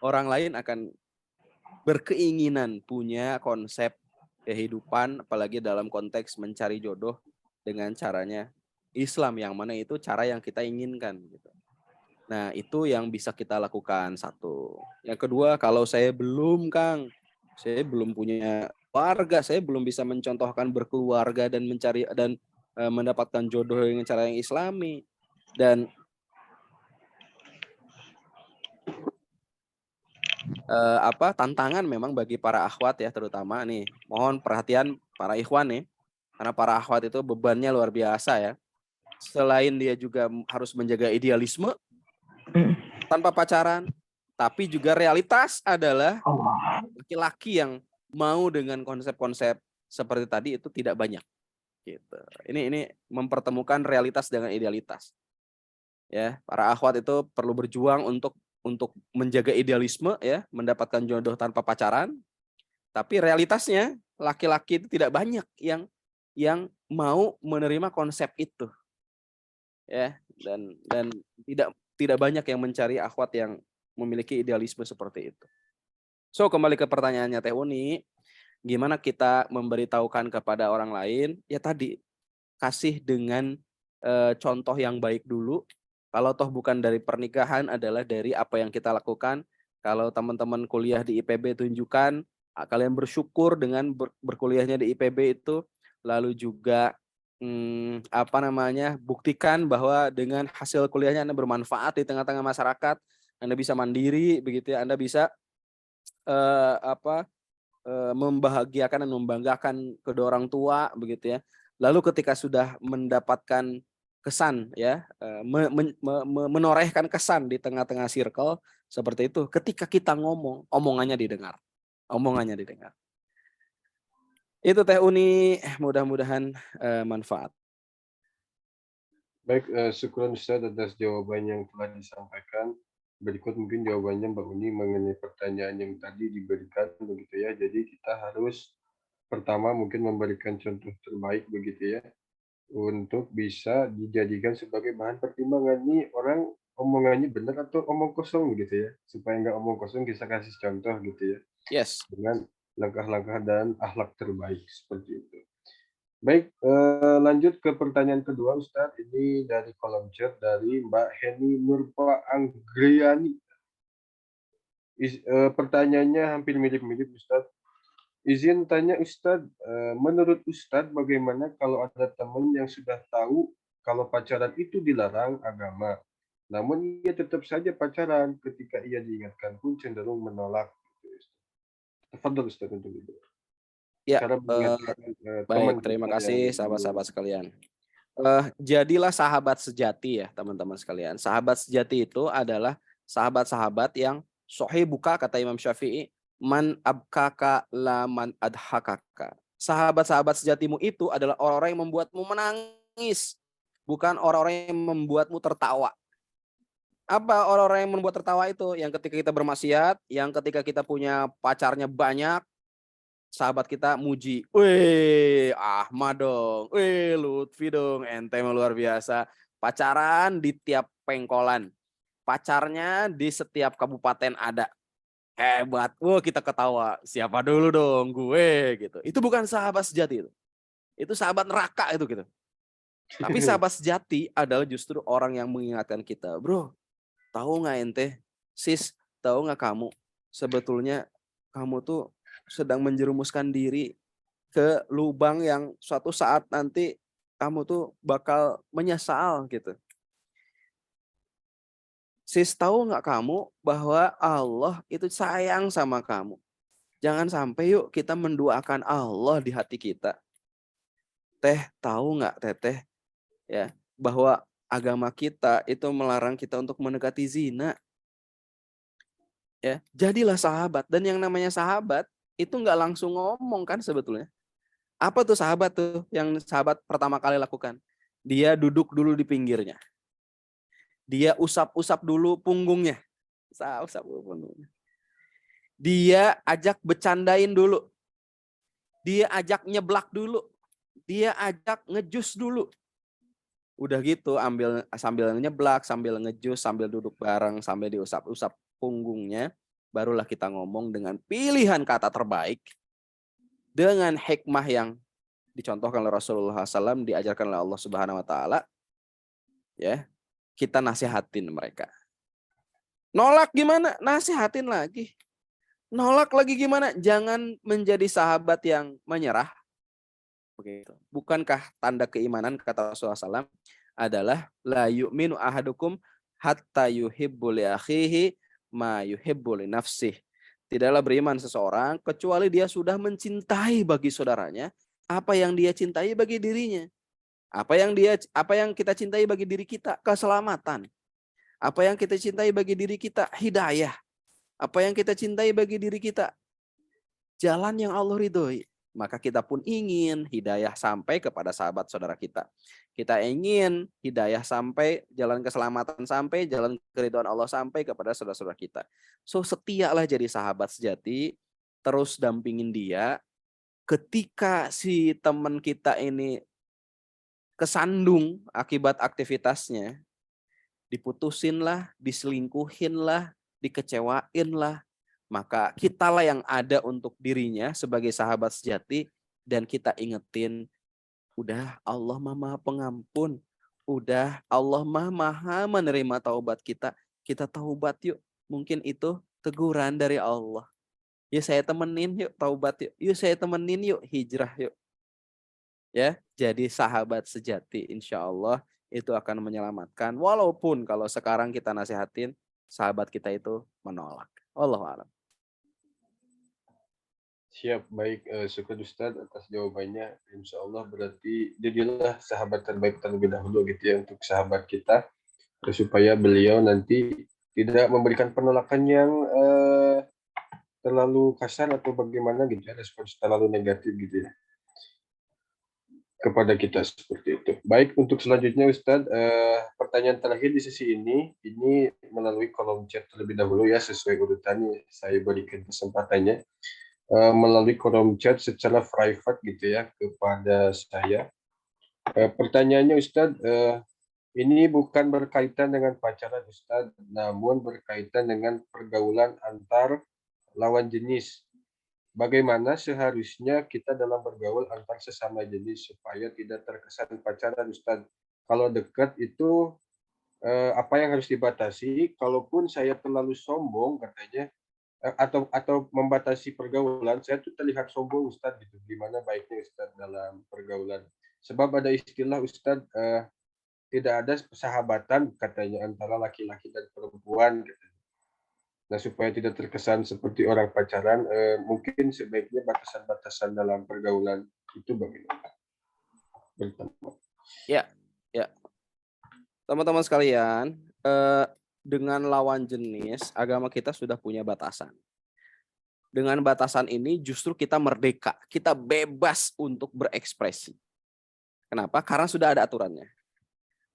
Speaker 5: orang lain akan berkeinginan punya konsep kehidupan, apalagi dalam konteks mencari jodoh dengan caranya Islam, yang mana itu cara yang kita inginkan gitu. Nah, itu yang bisa kita lakukan satu. Yang kedua, kalau saya belum punya keluarga, saya belum bisa mencontohkan berkeluarga dan mencari dan mendapatkan jodoh dengan cara yang Islami. Dan tantangan memang bagi para akhwat ya, terutama nih. Mohon perhatian para ikhwan nih. Karena para akhwat itu bebannya luar biasa ya. Selain dia juga harus menjaga idealisme tanpa pacaran, tapi juga realitas adalah laki-laki yang mau dengan konsep-konsep seperti tadi itu tidak banyak. Gitu. Ini mempertemukan realitas dengan idealitas. Ya, para akhwat itu perlu berjuang untuk menjaga idealisme ya, mendapatkan jodoh tanpa pacaran. Tapi realitasnya laki-laki itu tidak banyak yang mau menerima konsep itu. Ya, dan tidak banyak yang mencari akhwat yang memiliki idealisme seperti itu. So, kembali ke pertanyaannya Teh Uni, gimana kita memberitahukan kepada orang lain? Ya tadi, kasih dengan contoh yang baik dulu. Kalau toh bukan dari pernikahan, adalah dari apa yang kita lakukan. Kalau teman-teman kuliah di IPB, tunjukkan kalian bersyukur dengan berkuliahnya di IPB itu. Lalu juga buktikan bahwa dengan hasil kuliahnya Anda bermanfaat di tengah-tengah masyarakat, Anda bisa mandiri begitu ya, Anda bisa membahagiakan dan membanggakan kedua orang tua begitu ya. Lalu ketika sudah mendapatkan kesan ya, menorehkan kesan di tengah-tengah circle seperti itu, ketika kita ngomong, omongannya didengar. Itu Teh Uni, mudah-mudahan manfaat.
Speaker 1: Baik, syukur Ustaz atas jawaban yang telah disampaikan. Berikut mungkin jawabannya Mbak Uni mengenai pertanyaan yang tadi diberikan begitu ya. Jadi kita harus pertama mungkin memberikan contoh terbaik begitu ya. untuk bisa dijadikan sebagai bahan pertimbangan. Nih orang omongannya benar atau omong kosong gitu ya. Supaya nggak omong kosong kita kasih contoh gitu ya.
Speaker 5: Yes.
Speaker 1: Dengan langkah-langkah dan akhlak terbaik seperti itu. Baik, lanjut ke pertanyaan kedua Ustadz. Ini dari kolom chat dari Mbak Heni Nurpa Anggriani. Pertanyaannya hampir mirip-mirip Ustadz. Izin tanya Ustadz, menurut Ustadz bagaimana kalau ada teman yang sudah tahu kalau pacaran itu dilarang agama, namun ia tetap saja pacaran, ketika ia diingatkan pun cenderung menolak. Tafadhol Ustadz untuk itu.
Speaker 5: Ya,
Speaker 1: Cara mengingatkan teman
Speaker 5: baik, terima
Speaker 1: kita
Speaker 5: kasih
Speaker 1: yang
Speaker 5: sahabat-sahabat sekalian. Jadilah sahabat sejati ya teman-teman sekalian. Sahabat sejati itu adalah sahabat-sahabat yang sohi buka, kata Imam Syafi'i, man abkaka la man adhakaka. Sahabat-sahabat sejatimu itu adalah orang-orang yang membuatmu menangis, bukan orang-orang yang membuatmu tertawa. Apa orang-orang yang membuat tertawa itu? Yang ketika kita bermaksiat, yang ketika kita punya pacarnya banyak, sahabat kita muji, weh Ahmad dong, weh Lutfi dong, ente mah luar biasa. Pacaran di tiap pengkolan, pacarnya di setiap kabupaten ada. Hebat, wah kita ketawa, siapa dulu dong, gue gitu. Itu bukan sahabat sejati itu sahabat neraka itu gitu. Tapi sahabat sejati adalah justru orang yang mengingatkan kita, bro, tahu nggak ente, sis, tahu nggak kamu, sebetulnya kamu tuh sedang menjerumuskan diri ke lubang yang suatu saat nanti kamu tuh bakal menyesal gitu. Sis, tahu nggak kamu bahwa Allah itu sayang sama kamu. Jangan sampai yuk kita menduakan Allah di hati kita. Teh, tahu nggak teteh ya bahwa agama kita itu melarang kita untuk mendekati zina. Ya, jadilah sahabat, dan yang namanya sahabat itu nggak langsung ngomong kan sebetulnya. Apa tuh sahabat tuh yang sahabat pertama kali lakukan? Dia duduk dulu di pinggirnya. Dia usap-usap dulu punggungnya. Usap dulu punggungnya. Dia ajak bercandain dulu. Dia ajak nyeblak dulu. Dia ajak ngejus dulu. Udah gitu sambil nyeblak, sambil ngejus, sambil duduk bareng, sambil diusap-usap punggungnya, barulah kita ngomong dengan pilihan kata terbaik, dengan hikmah yang dicontohkan oleh Rasulullah SAW, diajarkan oleh Allah Subhanahu Wa Taala, ya kita nasihatin mereka. Nolak gimana? Nasihatin lagi. Nolak lagi gimana? Jangan menjadi sahabat yang menyerah. Begitu. Bukankah tanda keimanan, kata Rasulullah SAW, adalah la yu'minu ahadukum hatta yuhibbu li akhihi ma yuhibbu li nafsih. Tidaklah beriman seseorang kecuali dia sudah mencintai bagi saudaranya apa yang dia cintai bagi dirinya. Apa yang kita cintai bagi diri kita? Keselamatan. Apa yang kita cintai bagi diri kita? Hidayah. Apa yang kita cintai bagi diri kita? Jalan yang Allah ridhoi. Maka kita pun ingin hidayah sampai kepada sahabat saudara kita. Kita ingin hidayah sampai, jalan keselamatan sampai, jalan keridhaan Allah sampai kepada saudara-saudara kita. So, setialah jadi sahabat sejati, terus dampingin dia. Ketika si teman kita ini kesandung akibat aktivitasnya, diputusin lah, diselingkuhin lah, dikecewain lah, maka kitalah yang ada untuk dirinya sebagai sahabat sejati, dan kita ingetin, udah Allah Maha Pengampun, udah Allah Maha menerima taubat kita taubat yuk. Mungkin itu teguran dari Allah. Yuk saya temenin yuk taubat yuk. Yuk saya temenin yuk hijrah yuk. Ya, jadi sahabat sejati insya Allah itu akan menyelamatkan. Walaupun kalau sekarang kita nasihatin, sahabat kita itu menolak. Wallahu a'lam.
Speaker 1: Siap, baik. Syukur Ustadz atas jawabannya. Insya Allah berarti jadilah sahabat terbaik terlebih dahulu gitu ya untuk sahabat kita, supaya beliau nanti tidak memberikan penolakan yang terlalu kasar atau bagaimana gitu ya, respons terlalu negatif gitu ya kepada kita seperti itu. Baik, untuk selanjutnya Ustadz, pertanyaan terakhir di sesi ini melalui kolom chat terlebih dahulu ya, sesuai urutannya saya berikan kesempatannya. Melalui kolom chat secara private gitu ya kepada saya. Pertanyaannya Ustadz, ini bukan berkaitan dengan pacaran Ustadz, namun berkaitan dengan pergaulan antar lawan jenis. Bagaimana seharusnya kita dalam bergaul antar sesama jenis supaya tidak terkesan pacaran Ustadz? Kalau dekat itu apa yang harus dibatasi? Kalaupun saya terlalu sombong katanya, atau membatasi pergaulan, saya tuh terlihat sombong Ustadz gitu. Gimana baiknya Ustadz dalam pergaulan? Sebab ada istilah Ustadz, tidak ada persahabatan katanya antara laki-laki dan perempuan. Gitu. Nah supaya tidak terkesan seperti orang pacaran, mungkin sebaiknya batasan-batasan dalam pergaulan itu bagaimana?
Speaker 5: Ya, ya. Teman-teman sekalian, dengan lawan jenis, agama kita sudah punya batasan. Dengan batasan ini justru kita merdeka, kita bebas untuk berekspresi. Kenapa? Karena sudah ada aturannya.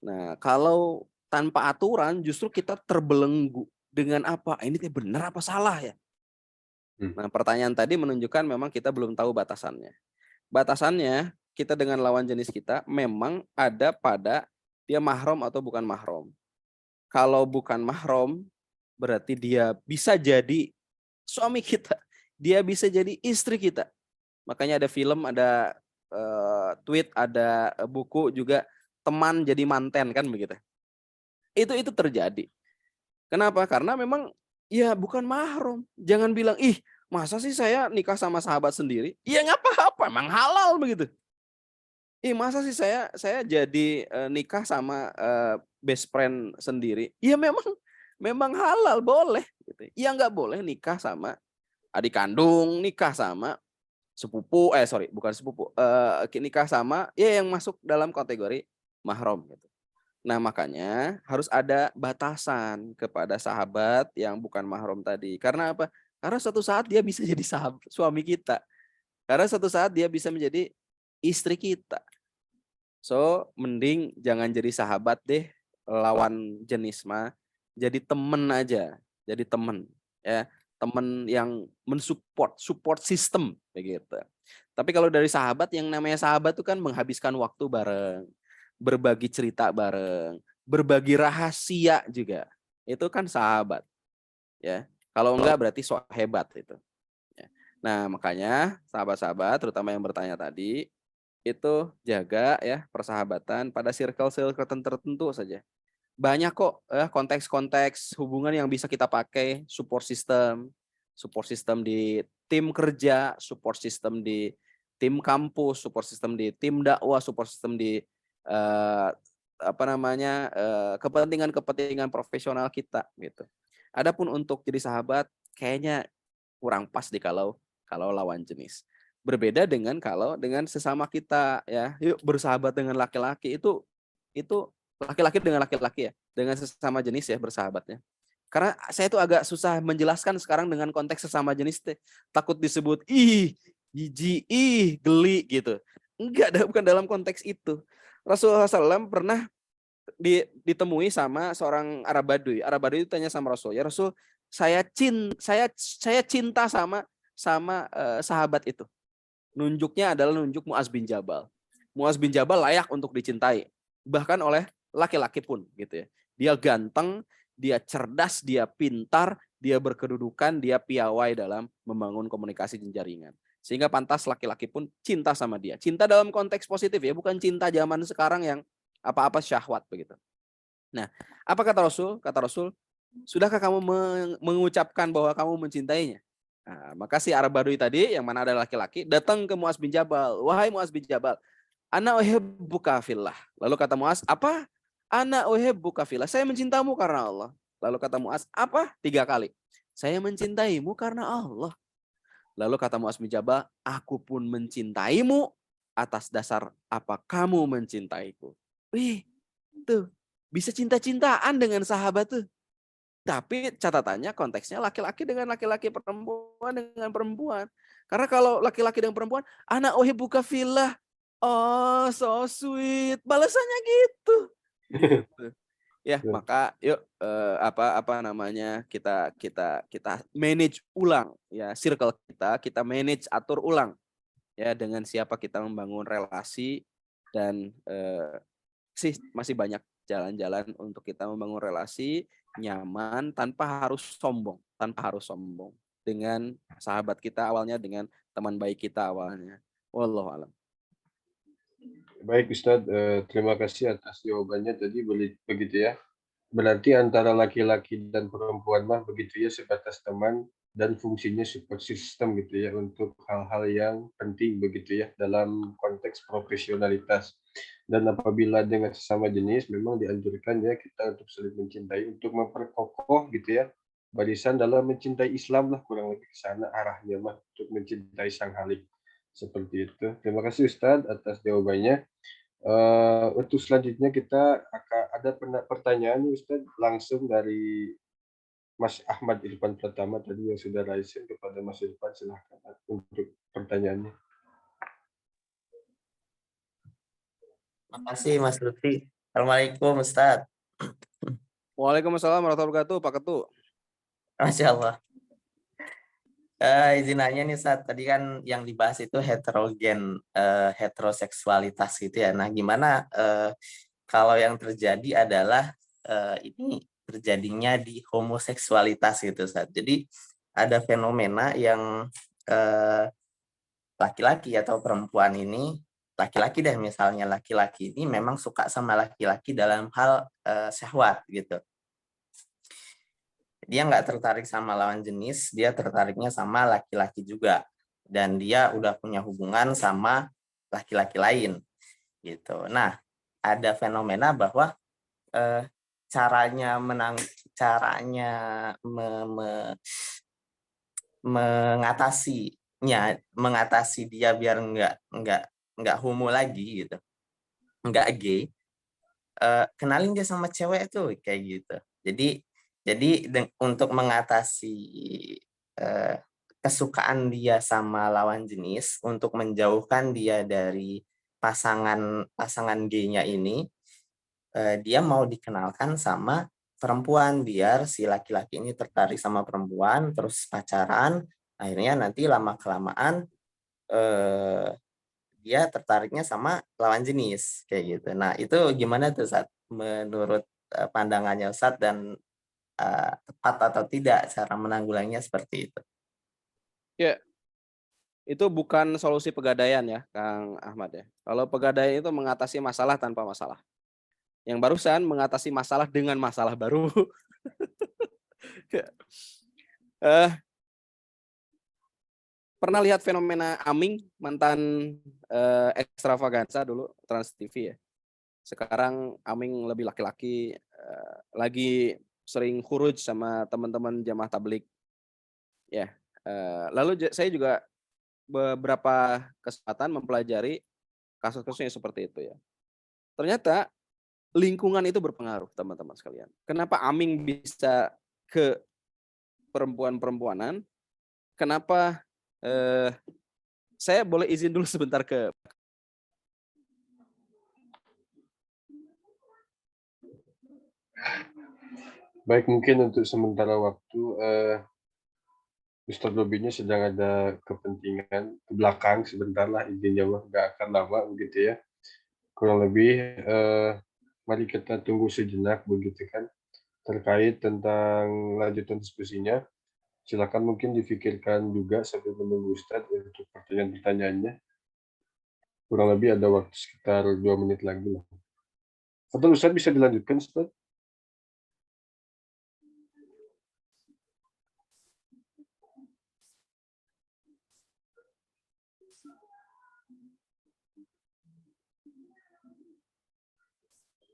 Speaker 5: Nah, kalau tanpa aturan justru kita terbelenggu dengan apa? Ini benar apa salah ya? Nah, pertanyaan tadi menunjukkan memang kita belum tahu batasannya. Batasannya kita dengan lawan jenis kita memang ada pada dia mahram atau bukan mahram. Kalau bukan mahram, berarti dia bisa jadi suami kita. Dia bisa jadi istri kita. Makanya ada film, ada tweet, ada buku juga, teman jadi manten kan begitu. Itu terjadi. Kenapa? Karena memang ya bukan mahram. Jangan bilang, ih masa sih saya nikah sama sahabat sendiri? Ya nggak apa-apa, emang halal begitu. Ih masa sih saya jadi nikah sama best friend sendiri? Ya memang halal, boleh. Gitu. Ya nggak boleh nikah sama adik kandung, nikah sama sepupu, bukan sepupu, nikah sama ya yang masuk dalam kategori mahram gitu. Nah, makanya harus ada batasan kepada sahabat yang bukan mahram tadi. Karena apa? Karena suatu saat dia bisa jadi suami kita. Karena suatu saat dia bisa menjadi istri kita. So, mending jangan jadi sahabat deh, lawan jenis mah. Jadi temen aja, jadi temen ya. Temen yang support system begitu. Tapi kalau dari sahabat, yang namanya sahabat itu kan menghabiskan waktu bareng, berbagi cerita bareng, berbagi rahasia juga. Itu kan sahabat. Ya. Kalau enggak berarti sok hebat itu. Ya. Nah, makanya sahabat-sahabat terutama yang bertanya tadi itu jaga ya persahabatan pada circle-circle tertentu saja. Banyak kok konteks-konteks hubungan yang bisa kita pakai, support system di tim kerja, support system di tim kampus, support system di tim dakwah, support system di kepentingan profesional kita gitu. Adapun untuk jadi sahabat kayaknya kurang pas kalau lawan jenis. Berbeda dengan kalau dengan sesama kita ya, yuk bersahabat dengan laki-laki itu laki-laki dengan laki-laki ya, dengan sesama jenis ya bersahabatnya. Karena saya itu agak susah menjelaskan sekarang dengan konteks sesama jenis, takut disebut jijik, geli gitu. Enggak, bukan dalam konteks itu. Rasulullah SAW pernah ditemui sama seorang Arab Badui. Arab Badui itu tanya sama Rasul, ya Rasul, saya cinta sama sahabat itu. Nunjuknya adalah nunjuk Muaz bin Jabal. Muaz bin Jabal layak untuk dicintai, bahkan oleh laki-laki pun gitu ya. Dia ganteng, dia cerdas, dia pintar, dia berkedudukan, dia piawai dalam membangun komunikasi dan jaringan. Sehingga pantas laki-laki pun cinta sama dia. Cinta dalam konteks positif ya, bukan cinta zaman sekarang yang apa-apa syahwat begitu. Nah, apa kata Rasul? Kata Rasul, sudahkah kamu mengucapkan bahwa kamu mencintainya? Nah, maka si Arab Badui tadi yang mana ada laki-laki datang ke Muaz bin Jabal. Wahai Muaz bin Jabal, ana uhibbuka fillah. Lalu kata Muaz, apa? Ana uhibbuka fillah. Saya mencintamu karena Allah. Lalu kata Muaz, apa? 3 kali. Saya mencintaimu karena Allah. Lalu kata Muaz bin Jabal, aku pun mencintaimu atas dasar apa kamu mencintaiku. Wih, tuh bisa cinta-cintaan dengan sahabat tuh. Tapi catatannya konteksnya laki-laki dengan laki-laki, perempuan dengan perempuan. Karena kalau laki-laki dengan perempuan, ana uhibbuka fillah. Oh, so sweet. Balasannya gitu. Ya, maka yuk kita manage ulang ya circle kita manage atur ulang ya dengan siapa kita membangun relasi dan sih masih banyak jalan-jalan untuk kita membangun relasi nyaman tanpa harus sombong dengan sahabat kita awalnya, dengan teman baik kita awalnya. Wallahu a'lam.
Speaker 1: Baik Ustadz, terima kasih atas jawabannya tadi begitu ya. Berarti antara laki-laki dan perempuan mah begitu ya sebatas teman dan fungsinya support system gitu ya untuk hal-hal yang penting begitu ya dalam konteks profesionalitas. Dan apabila dengan sesama jenis memang dianjurkan ya kita untuk saling mencintai, untuk memperkokoh gitu ya barisan dalam mencintai Islam lah, kurang lebih ke sana arahnya mah, untuk mencintai Sang Halik. Seperti itu. Terima kasih Ustadz atas jawabannya. Untuk selanjutnya kita akan ada pertanyaan nih Ustadz langsung dari Mas Ahmad Irfan Pratama tadi yang sudah raise kepada Mas Irfan, silahkan untuk pertanyaannya.
Speaker 3: Makasih Mas Lutfi. Assalamualaikum Ustadz.
Speaker 5: Waalaikumsalam warahmatullahi wabarakatuh, Pak Ketu.
Speaker 3: Masya Allah. Izin nanya nih Ustadz, tadi kan yang dibahas itu heteroseksualitas gitu ya. Nah gimana kalau yang terjadi adalah ini terjadinya di homoseksualitas gitu Ustadz. Jadi ada fenomena yang laki-laki atau perempuan ini, laki-laki deh misalnya, laki-laki ini memang suka sama laki-laki dalam hal syahwat gitu. Dia nggak tertarik sama lawan jenis, dia tertariknya sama laki-laki juga, dan dia udah punya hubungan sama laki-laki lain gitu. Nah ada fenomena bahwa caranya mengatasi dia biar nggak homo lagi gitu, nggak gay, kenalin dia sama cewek tuh kayak gitu. Jadi untuk mengatasi kesukaan dia sama lawan jenis, untuk menjauhkan dia dari pasangan gay-nya ini, dia mau dikenalkan sama perempuan biar si laki-laki ini tertarik sama perempuan, terus pacaran, akhirnya nanti lama-kelamaan dia tertariknya sama lawan jenis kayak gitu. Nah itu gimana tuh Ustadz menurut pandangannya Ustadz, dan tepat atau tidak cara menanggulanginya seperti itu?
Speaker 5: Ya, itu bukan solusi pegadaian ya, Kang Ahmad ya. Kalau pegadaian itu mengatasi masalah tanpa masalah. Yang barusan mengatasi masalah dengan masalah baru. Pernah lihat fenomena Aming, mantan Extravaganza dulu, Trans TV ya. Sekarang Aming lebih laki-laki, lagi sering khuruj sama teman-teman jamaah tablik. Ya, lalu saya juga beberapa kesempatan mempelajari kasus-kasusnya seperti itu ya. Ternyata lingkungan itu berpengaruh teman-teman sekalian. Kenapa Aming bisa ke perempuan-perempuanan? Kenapa saya boleh izin dulu sebentar ke
Speaker 1: Baik, mungkin untuk sementara waktu Ustadz Robinya sedang ada kepentingan ke belakang sebentar lah, intinya mah nggak akan lama begitu ya. Kurang lebih mari kita tunggu sejenak begitu kan terkait tentang lanjutan diskusinya. Silakan mungkin difikirkan juga sambil menunggu Ustadz untuk pertanyaan-pertanyaannya. Kurang lebih ada waktu sekitar 2 menit lagi lah. Atau Ustadz bisa dilanjutkan Ustadz?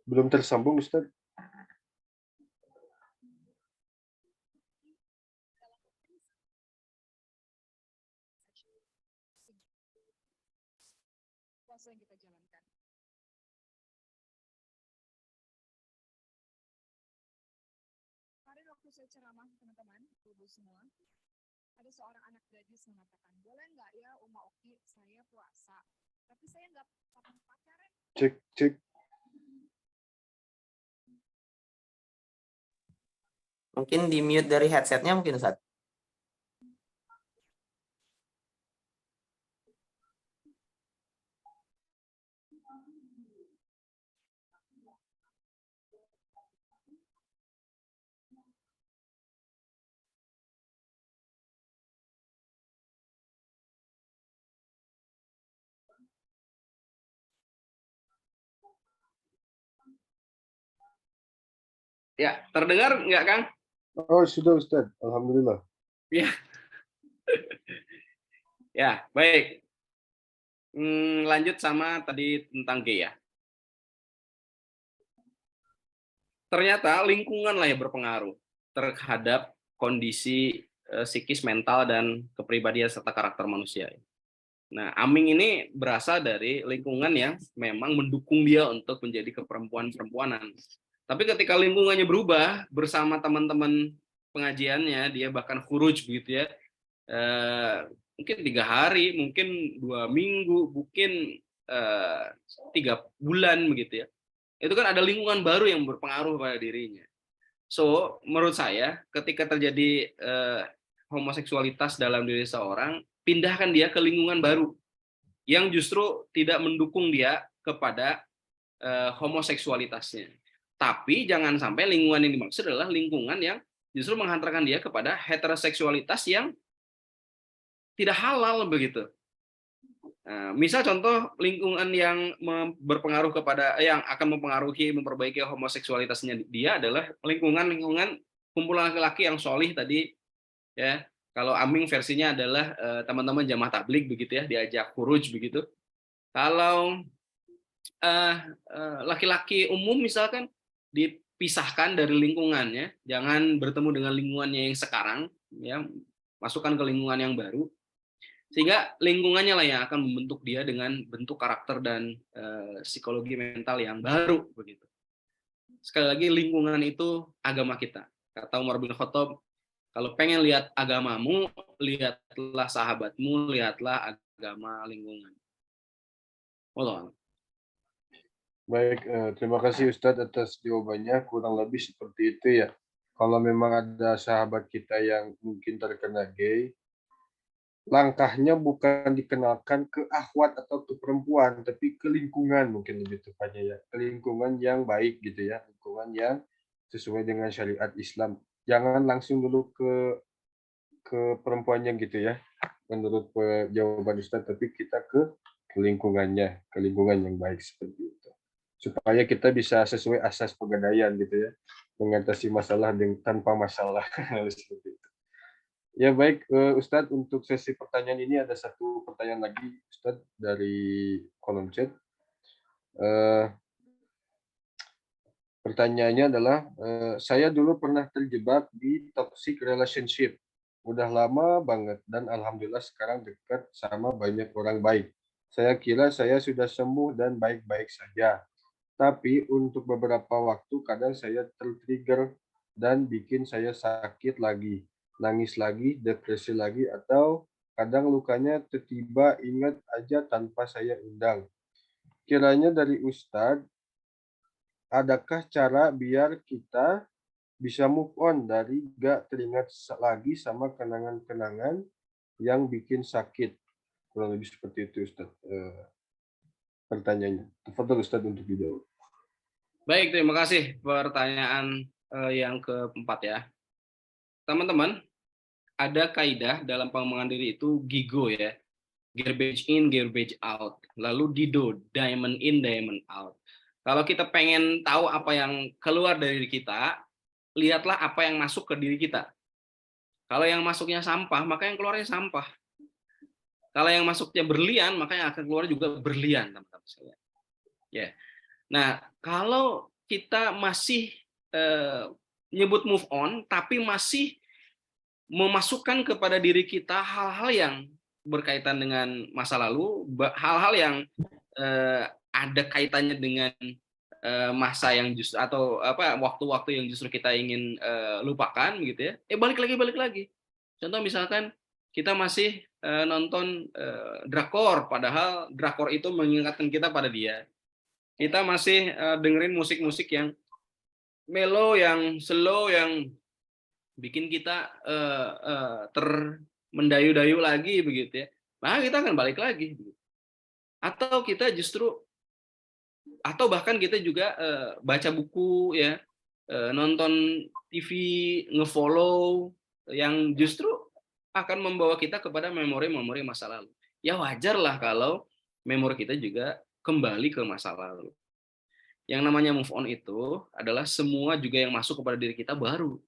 Speaker 1: Belum tersambung Ustadz?
Speaker 7: Puasa yang kita jalankan. Kemarin waktu saya ceramah teman-teman, ibu semua, ada seorang anak gadis mengatakan, boleh nggak ya Uma Oki, saya puasa, tapi saya nggak pacaran.
Speaker 1: Cek.
Speaker 3: Mungkin di mute dari headsetnya mungkin Ustadz.
Speaker 8: Ya, terdengar nggak, Kang?
Speaker 1: Oh, sudah Ustaz. Alhamdulillah.
Speaker 8: Ya, ya, baik. Lanjut sama tadi tentang G ya. Ternyata lingkungan lah yang berpengaruh terhadap kondisi psikis, mental, dan kepribadian serta karakter manusia. Nah, Aming ini berasal dari lingkungan yang memang mendukung dia untuk menjadi keperempuan-perempuanan. Tapi ketika lingkungannya berubah bersama teman-teman pengajiannya, dia bahkan khuruj begitu ya, mungkin 3 hari, mungkin 2 minggu, mungkin 3 bulan begitu ya. Itu kan ada lingkungan baru yang berpengaruh pada dirinya. So, menurut saya ketika terjadi homoseksualitas dalam diri seorang, pindahkan dia ke lingkungan baru yang justru tidak mendukung dia kepada homoseksualitasnya. Tapi jangan sampai lingkungan yang dimaksud adalah lingkungan yang justru menghantarkan dia kepada heteroseksualitas yang tidak halal begitu. Misal contoh lingkungan yang berpengaruh kepada yang akan mempengaruhi memperbaiki homoseksualitasnya dia adalah lingkungan kumpulan laki-laki yang solih tadi ya. Kalau Aming versinya adalah teman-teman jamaah tabligh begitu ya, diajak khuruj begitu. Kalau laki-laki umum misalkan dipisahkan dari lingkungannya, jangan bertemu dengan lingkungannya yang sekarang ya, masukkan ke lingkungan yang baru. Sehingga lingkungannya lah yang akan membentuk dia dengan bentuk karakter dan psikologi mental yang baru begitu. Sekali lagi lingkungan itu agama kita. Kata Umar bin Khattab, kalau pengen lihat agamamu, lihatlah sahabatmu, lihatlah agama lingkungan. Allah.
Speaker 1: Baik, terima kasih Ustadz atas jawabannya. Kurang lebih seperti itu ya. Kalau memang ada sahabat kita yang mungkin terkena gay, langkahnya bukan dikenalkan ke akhwat atau ke perempuan, tapi ke lingkungan mungkin lebih tepatnya ya. Ke lingkungan yang baik gitu ya, lingkungan yang sesuai dengan syariat Islam. Jangan langsung dulu ke perempuannya gitu ya, menurut jawaban Ustadz, tapi kita ke lingkungannya, ke lingkungan yang baik seperti itu. Supaya kita bisa sesuai asas pegadaian gitu ya, mengatasi masalah tanpa masalah. Seperti itu. Ya baik, Ustadz, untuk sesi pertanyaan ini ada satu pertanyaan lagi, Ustadz, dari kolom chat. Pertanyaannya adalah, saya dulu pernah terjebak di toxic relationship. Udah lama banget, dan alhamdulillah sekarang dekat sama banyak orang baik. Saya kira saya sudah sembuh dan baik-baik saja. Tapi untuk beberapa waktu kadang saya tertrigger dan bikin saya sakit lagi, nangis lagi, depresi lagi, atau kadang lukanya tiba-tiba ingat aja tanpa saya undang. Kiranya dari Ustadz, adakah cara biar kita bisa move on dari gak teringat lagi sama kenangan-kenangan yang bikin sakit? Kurang lebih seperti itu Ustadz, pertanyaannya. Tafadhol Ustadz untuk dijawab.
Speaker 8: Baik, terima kasih pertanyaan yang keempat ya. Teman-teman, ada kaidah dalam pengembangan diri itu GIGO ya. Garbage in, garbage out. Lalu DIDO, diamond in, diamond out. Kalau kita pengen tahu apa yang keluar dari diri kita, lihatlah apa yang masuk ke diri kita. Kalau yang masuknya sampah, maka yang keluarnya sampah. Kalau yang masuknya berlian, maka yang akan keluar juga berlian, teman-teman sekalian. Ya. Nah, kalau kita masih nyebut move on, tapi masih memasukkan kepada diri kita hal-hal yang berkaitan dengan masa lalu, hal-hal yang ada kaitannya dengan masa yang justru atau waktu-waktu yang justru kita ingin lupakan, gitu ya. Balik lagi. Contoh misalkan kita masih nonton drakor, padahal drakor itu mengingatkan kita pada dia. Kita masih dengerin musik-musik yang mellow, yang slow, yang bikin kita mendayu-dayu lagi begitu ya. Nah, kita akan balik lagi. Atau kita justru atau bahkan kita juga baca buku ya, nonton TV, ngefollow yang justru akan membawa kita kepada memori-memori masa lalu. Ya wajarlah kalau memori kita juga kembali ke masa lalu. Yang namanya move on itu adalah semua juga yang masuk kepada diri kita baru.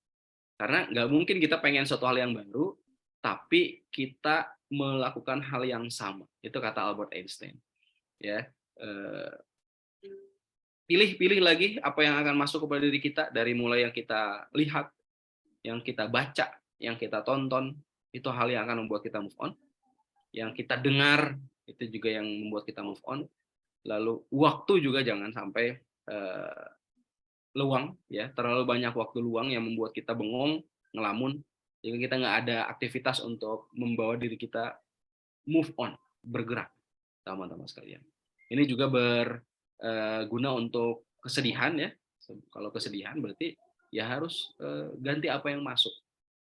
Speaker 8: Karena nggak mungkin kita pengen suatu hal yang baru, tapi kita melakukan hal yang sama. Itu kata Albert Einstein. Ya, pilih lagi apa yang akan masuk kepada diri kita, dari mulai yang kita lihat, yang kita baca, yang kita tonton, itu hal yang akan membuat kita move on. Yang kita dengar, itu juga yang membuat kita move on. Lalu waktu juga jangan sampai luang, ya, terlalu banyak waktu luang yang membuat kita bengong, ngelamun, sehingga kita nggak ada aktivitas untuk membawa diri kita move on, bergerak, teman-teman sekalian. Ini juga berguna untuk kesedihan, ya. Kalau kesedihan berarti ya harus ganti apa yang masuk.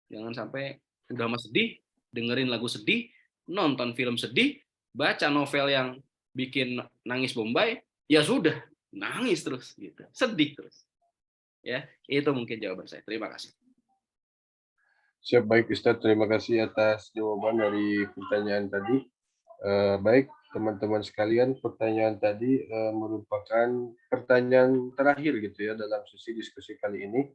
Speaker 8: Jangan sampai udah mas sedih, dengerin lagu sedih, nonton film sedih, baca novel yang bikin nangis Bombay, ya sudah, nangis terus gitu, sedih terus. Ya, itu mungkin jawaban saya. Terima kasih.
Speaker 1: Siap, baik Ustadz, terima kasih atas jawaban dari pertanyaan tadi. Baik teman-teman sekalian, pertanyaan tadi merupakan pertanyaan terakhir gitu ya dalam sesi diskusi kali ini.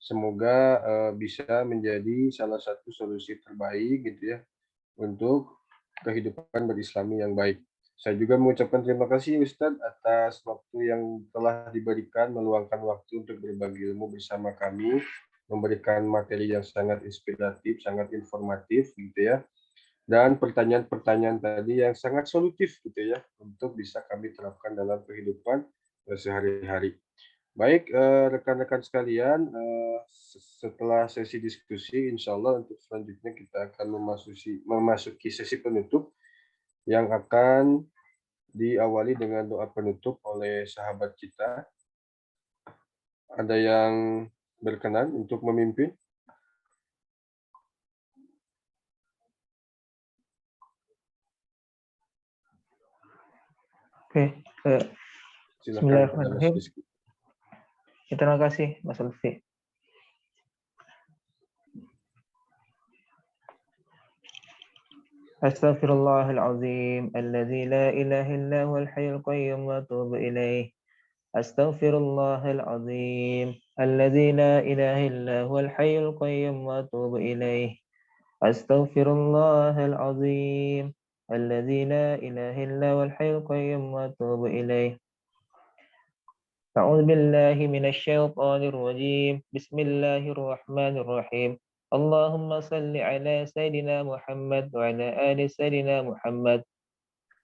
Speaker 1: Semoga bisa menjadi salah satu solusi terbaik gitu ya untuk kehidupan berislami yang baik. Saya juga mengucapkan terima kasih Ustadz atas waktu yang telah diberikan, meluangkan waktu untuk berbagi ilmu bersama kami, memberikan materi yang sangat inspiratif, sangat informatif gitu ya. Dan pertanyaan-pertanyaan tadi yang sangat solutif gitu ya, untuk bisa kami terapkan dalam kehidupan sehari-hari. Baik, rekan-rekan sekalian, setelah sesi diskusi, insya Allah untuk selanjutnya kita akan memasuki sesi penutup yang akan diawali dengan doa penutup oleh sahabat kita. Ada yang berkenan untuk memimpin?
Speaker 4: Oke,
Speaker 1: Silakan.
Speaker 4: Bismillahirrahmanirrahim. Terima kasih Mas Lutfi. Astaghfirullahalazim alladzi la ilaha illa huwal hayyul qayyum wa atubu ilaih. Astaghfirullahalazim alladzi la ilaha illa huwal hayyul qayyum wa atubu ilaih. Astaghfirullahalazim alladzi la ilaha illa huwal hayyul qayyum wa atubu ilaih. أعوذ بالله من الشيطان الرجيم بسم الله الرحمن الرحيم اللهم صل على سيدنا محمد وعلى آل سيدنا محمد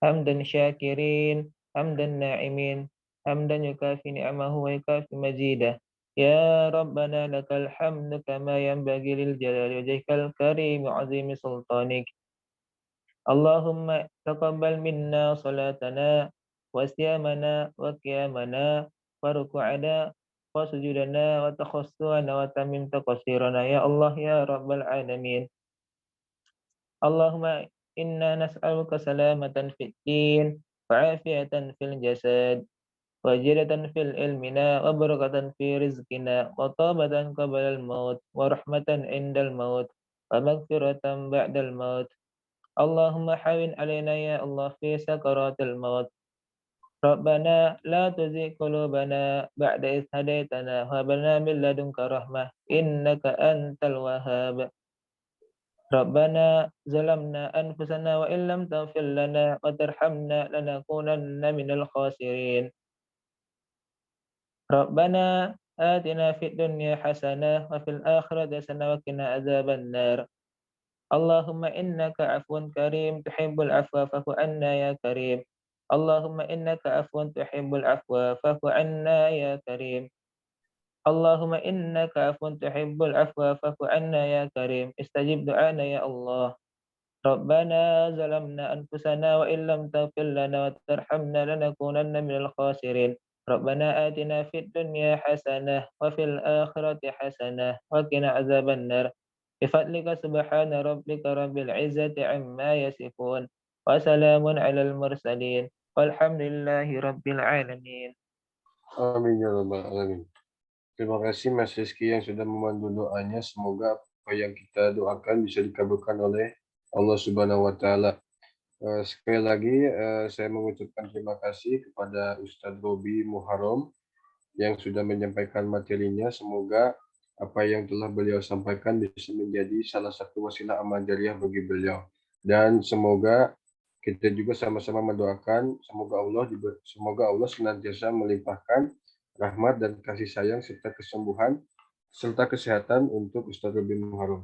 Speaker 4: حمدا شاكرين حمدا ناعمين حمدا يكافي نعمه ويكافي مزيده يا ربنا لك الحمد كما ينبغي للجلال وجهك الكريم وعظيم سلطانك اللهم تقبل منا صلاتنا وصيامنا وقيامنا وركوعنا وسجودنا وتخصصنا وتمم تقصيرنا يا الله يا رب العالمين اللهم إنا نسألك سلامة في الدين وعافية في الجسد وجلة في علمنا وبركة في رزقنا وطابة قبل الموت ورحمة عند الموت ومغفرة بعد الموت اللهم حاول علينا يا الله في سكرات الموت ربنا لا تزغ قلوبنا بعد إذ هديتنا وهب لنا من لدنك رحمة إنك أنت الوهاب ربنا ظلمنا أنفسنا وإن لم تغفر لنا وترحمنا لنكونن من الخاسرين ربنا آتنا في الدنيا حسنة وفي الآخرة حسنة وقنا عذاب النار اللهم إنك عفو كريم تحب العفو فاعف عنا يا كريم اللهم إنك عفو تحب العفو فاعف عنا يا كريم اللهم إنك عفو تحب العفو فاعف عنا يا كريم استجب دعانا يا الله ربنا ظلمنا أنفسنا وإن لم تغفر لنا وترحمنا لنكونن من الخاسرين ربنا آتنا في الدنيا حسنة وفي الآخرة حسنة وقنا عذاب النار بفضلك سبحان ربك رب العزة عما يصفون وسلام على المرسلين والحمد لله رب العالمين
Speaker 1: Amin ya rabbal alamin. Terima kasih Mas Rizky yang sudah memandu doanya. Semoga apa yang kita doakan bisa dikabulkan oleh Allah Subhanahu wa taala. Sekali lagi saya mengucapkan terima kasih kepada Ustadz Robi Muharram yang sudah menyampaikan materinya. Semoga apa yang telah beliau sampaikan bisa menjadi salah satu wasilah amal jariah bagi beliau. Dan semoga kita juga sama-sama mendoakan semoga Allah senantiasa melimpahkan rahmat dan kasih sayang serta kesembuhan serta kesehatan untuk Ustadz Robi Muharram.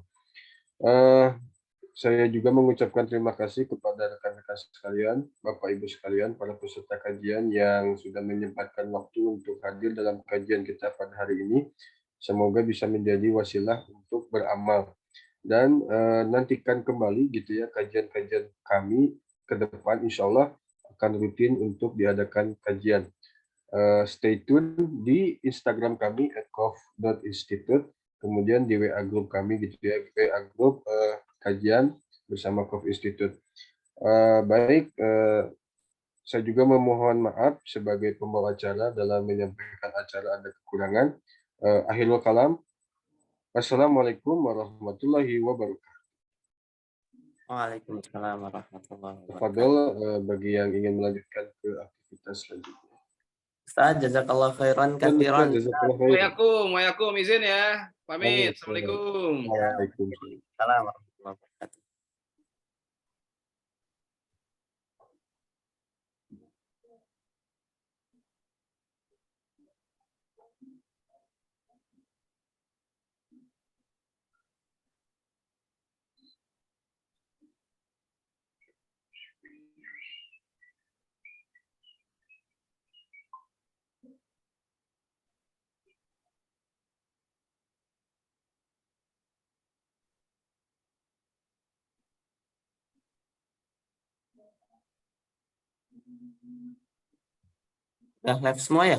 Speaker 1: Saya juga mengucapkan terima kasih kepada rekan-rekan sekalian, Bapak Ibu sekalian, para peserta kajian yang sudah menyempatkan waktu untuk hadir dalam kajian kita pada hari ini. Semoga bisa menjadi wasilah untuk beramal. Dan nantikan kembali gitu ya kajian-kajian kami ke depan, insya Allah akan rutin untuk diadakan kajian. Stay tune di Instagram kami @kof.institute, kemudian di WA group kami gitu ya, WA group kajian bersama Kof Institute. Baik, saya juga memohon maaf sebagai pembawa acara dalam menyampaikan acara ada kekurangan. Akhirul kalam. Wassalamualaikum warahmatullahi wabarakatuh.
Speaker 3: Waalaikumsalam warahmatullahi wabarakatuh.
Speaker 1: Tafadhol bagi yang ingin melanjutkan ke aktivitas selanjutnya.
Speaker 3: Ustaz, jazakallah khairan katsiran.
Speaker 8: Waalaikum izin ya. Pamit. Assalamualaikum.
Speaker 1: Waalaikumsalam.
Speaker 3: Waalaikumsalam warahmatullahi wabarakatuh. Udah live semua ya?